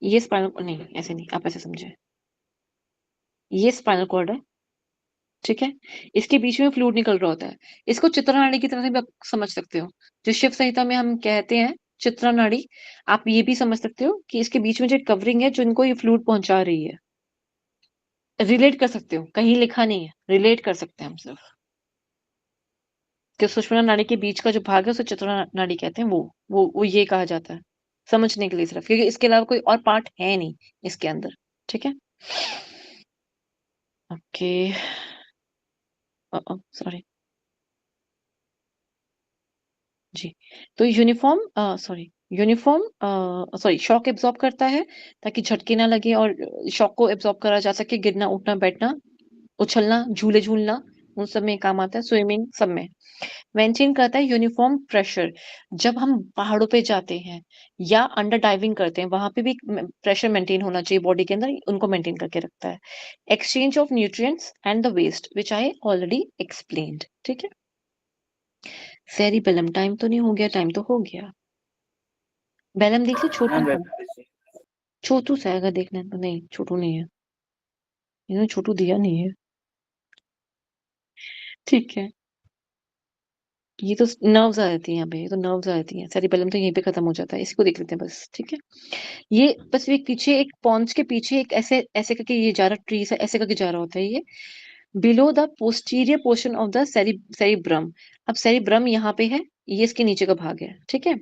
ये स्पाइनल, नहीं ऐसे नहीं, आप ऐसे समझे, ये स्पाइनल कॉर्ड है, ठीक है, इसके बीच में फ्लूइड निकल रहा होता है, इसको चित्रा नाड़ी की तरह से भी आप समझ सकते हो, जो शिव संहिता में हम कहते हैं चित्रा नाड़ी, आप ये भी समझ सकते हो कि इसके बीच में जो कवरिंग है, जो इनको ये फ्लूइड पहुंचा रही है, रिलेट कर सकते हो, कहीं लिखा नहीं है, रिलेट कर सकते हैं हम सिर्फ, कि सुषुम्ना नाड़ी के बीच का जो भाग है उसे चित्रा नाड़ी कहते हैं, वो ये कहा जाता है, समझने के लिए सिर्फ, क्योंकि इसके अलावा कोई और पार्ट है नहीं इसके अंदर। ठीक है, ओके, सॉरी जी, तो यूनिफॉर्म शॉक एब्जॉर्ब करता है ताकि झटके ना लगे और शॉक को एब्जॉर्ब करा जा सके, गिरना उठना बैठना उछलना झूले झूलना उन सब में काम आता है, स्विमिंग सब में। मेंटेन करता है यूनिफॉर्म प्रेशर, जब हम पहाड़ों पे जाते हैं या अंडर डाइविंग करते हैं, वहां पे भी प्रेशर मेंटेन होना चाहिए बॉडी के अंदर, उनको मेंटेन करके रखता है। Exchange of nutrients and the waste which I already explained. ठीक है, सेरिबेलम, टाइम तो नहीं हो गया, टाइम तो हो गया, बेलम देख ली, छोटू मैम सा, बता दीजिए। छोटू सा है, अगर देखना है तो, नहीं छोटू नहीं है, इन्होंने छोटू दिया नहीं है। ठीक है, ये तो नर्व्स आ जाती है यहाँ पे, ये तो नर्व्स आ जाती हैं, सेरिबेलम तो यहीं पे खत्म हो जाता है, इसको देख लेते हैं बस। ठीक है, ये बस एक पीछे, एक पॉन्च के पीछे एक ऐसे ऐसे करके ये जा रहा, ट्री से ऐसे करके जा रहा होता है ये, below the posterior portion of the cerebrum. अब सेरिब्रम यहाँ पे है, ये इसके नीचे का भाग है। ठीक है,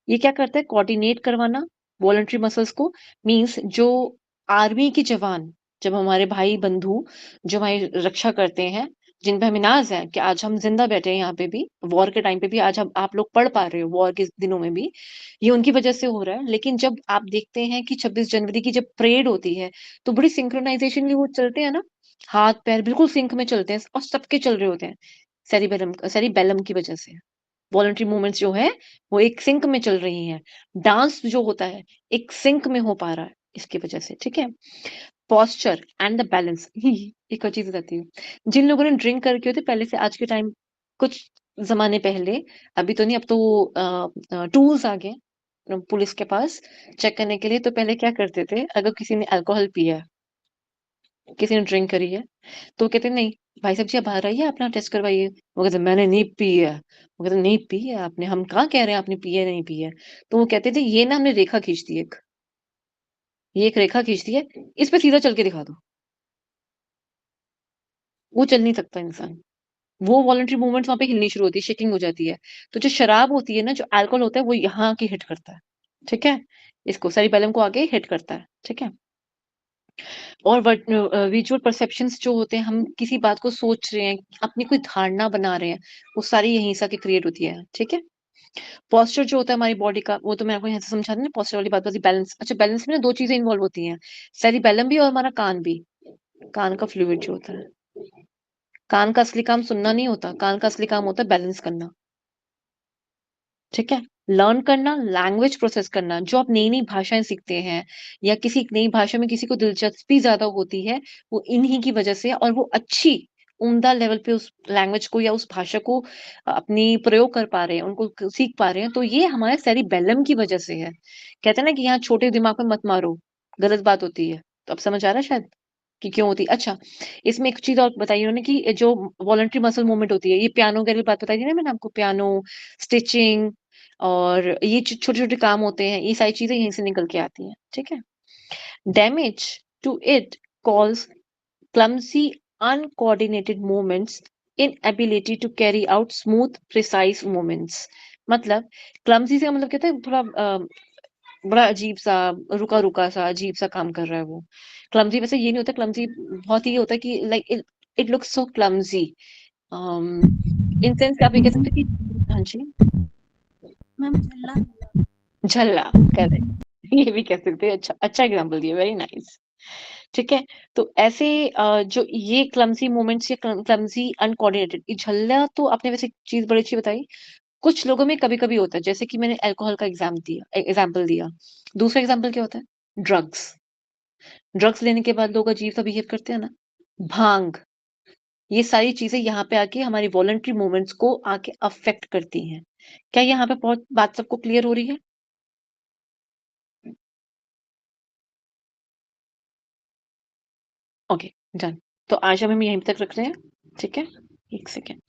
ये क्या करता है, कोऑर्डिनेट करवाना वॉलंटरी मसल्स को, मींस जो आर्मी के जवान, जब हमारे भाई बंधु जो हमारी रक्षा करते हैं, जिन पे हमें नाज है कि आज हम जिंदा बैठे हैं यहाँ पे भी, वॉर के टाइम पे भी आज हम आप लोग पढ़ पा रहे हो, वॉर के दिनों में भी ये उनकी वजह से हो रहा है। लेकिन जब आप देखते हैं कि 26 जनवरी की जब परेड होती है, तो बड़ी सिंक्रोनाइजेशनली वो चलते हैं ना, हाथ पैर बिल्कुल सिंक में चलते हैं और सबके चल रहे होते हैं, सेरिबेलम की वजह से वॉलंटरी मूवमेंट्स जो है वो एक सिंक में चल रही हैं, डांस जो होता है एक सिंक में हो पा रहा है इसकी वजह से। ठीक है, पोस्चर एंड द बैलेंस एक और चीज बताती हूँ, जिन लोगों ने ड्रिंक करके होते पहले से आज के टाइम कुछ ज़माने पहले, अभी तो नहीं, अब तो टूल्स आ गए पुलिस के पास चेक करने के लिए। तो पहले क्या करते थे, अगर किसी ने अल्कोहल पिया है, किसी ने ड्रिंक करी है, तो वो कहते नहीं, भाई साहब जी आप बाहर आइए, अपना टेस्ट करवाइए। वो कहते मैंने नहीं पी है। वो कहते नहीं पी है आपने, हम कहाँ कह रहे हैं आपने पी है नहीं पी है। तो वो कहते थे ये ना हमने रेखा खींच दी एक, ये एक रेखा खींच दी है, इस पे सीधा चल के दिखा दो। वो चल नहीं सकता इंसान। वो वॉलंटरी मूवमेंट्स वहाँ पे हिलनी शुरू होती है, शेकिंग हो जाती है। तो जो शराब होती है ना, जो अल्कोहल होता है, वो यहाँ आके हिट करता है। ठीक है? इसको सेरिबेलम को आगे हिट करता है। ठीक है? और विजुअल परसेप्शंस जो होते हैं, हम किसी बात को सोच रहे हैं, अपनी कोई धारणा बना रहे हैं, वो सारी यहीं से आके क्रिएट होती है। ठीक है? पोस्चर जो होता है हमारी बॉडी का, वो तो मैं आपको यहाँ से समझा दी ना, पोस्चर वाली बात, बस बैलेंस। अच्छा, बैलेंस में ना 2 चीज़ें इन्वॉल्व होती हैं, सेरिबेलम भी और हमारा कान भी। कान का फ्लूइड जो होता है। कान का असली काम सुनना नहीं होता, कान का असली काम होता है बैलेंस करना। ठीक है? लर्न करना, लैंग्वेज प्रोसेस करना, जो आप नई-नई भाषाएँ सीखते हैं या किसी नई भाषा में किसी को दिलचस्पी ज़्यादा होती है, वो इन्हीं की वजह से है, और वो अच्छी उम्दा लेवल पे उस लैंग्वेज को या उस भाषा को अपनी प्रयोग कर पा रहे हैं, उनको सीख पा रहे हैं, तो ये हमारे सेरिबेलम की वजह से है। कहते हैं ना कि यहाँ छोटे दिमाग में मत मारो, गलत बात होती है। तो अब समझ आ रहा है शायद कि क्यों होती है? अच्छा, इसमें एक चीज़ और बताई उन्होंने कि जो वॉलंटरी मसल मूवमेंट होती है, ये पियानो वाली बात बताई थी ना मैंने आपको, पियानो, स्टिचिंग, और ये छोटे-छोटे काम होते हैं, ये सारी चीज़ें यहीं से निकल के आती हैं, ठीक है? Damage to it calls clumsy uncoordinated movements, inability to carry out smooth precise movements. मतलब क्लमज़ी से मतलब कहते हैं थोड़ा बड़ा अजीब-सा, रुका-रुका सा, अजीब-सा काम कर रहा है वो। क्लमज़ी वैसे ये नहीं होता, क्लमज़ी बहुत ये होता है कि like it it looks so clumsy. Um, in sense आप ये कह सकते हैं कि हाँ जी। Ma'am झल्ला झल्ला, correct. ये भी कह सकते हैं। अच्छा अच्छा एग्जांपल दिया, वेरी नाइस। ठीक है? तो ऐसे जो ये क्लमज़ी मोमेंट्स या क्लमज़ी अनकोऑर्डिनेटेड, ये झल्ला तो आपने वैसे चीज़ बड़ी अच्छी बताई। कुछ लोगों में कभी-कभी होता है, जैसे कि मैंने अल्कोहल का एग्जांपल दिया। दूसरा एग्जांपल क्या होता है? ड्रग्स। ड्रग्स लेने के बाद लोग अजीब-सा बिहेव करते हैं ना? भांग, ये सारी चीज़ें यहाँ पे आके हमारी वॉलंटरी मूवमेंट्स को आके अफ़ेक्ट करती हैं। क्या यहाँ पे बहुत बात सबको क्लियर हो रही है? Okay, done. तो आज हम यहीं तक रख रहे हैं, ठीक है? 1 सेकंड।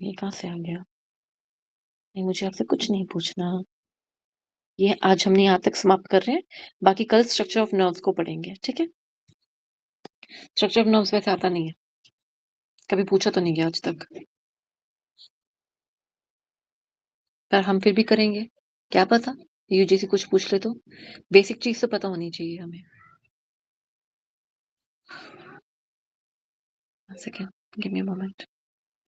ये कहाँ से आ गया? नहीं, मुझे आपसे कुछ नहीं पूछना। ये आज हमने यहाँ तक समाप्त कर रहे हैं, बाकी कल स्ट्रक्चर ऑफ नर्व्स को पढ़ेंगे, ठीक है? स्ट्रक्चर ऑफ नर्व्स वैसे आता नहीं है, कभी पूछा तो नहीं गया आज तक, पर हम फिर भी करेंगे। क्या पता यूजीसी कुछ पूछ ले तो? बेसिक चीज़ तो पता होनी चाहिए हमें। 1 second, give me a moment.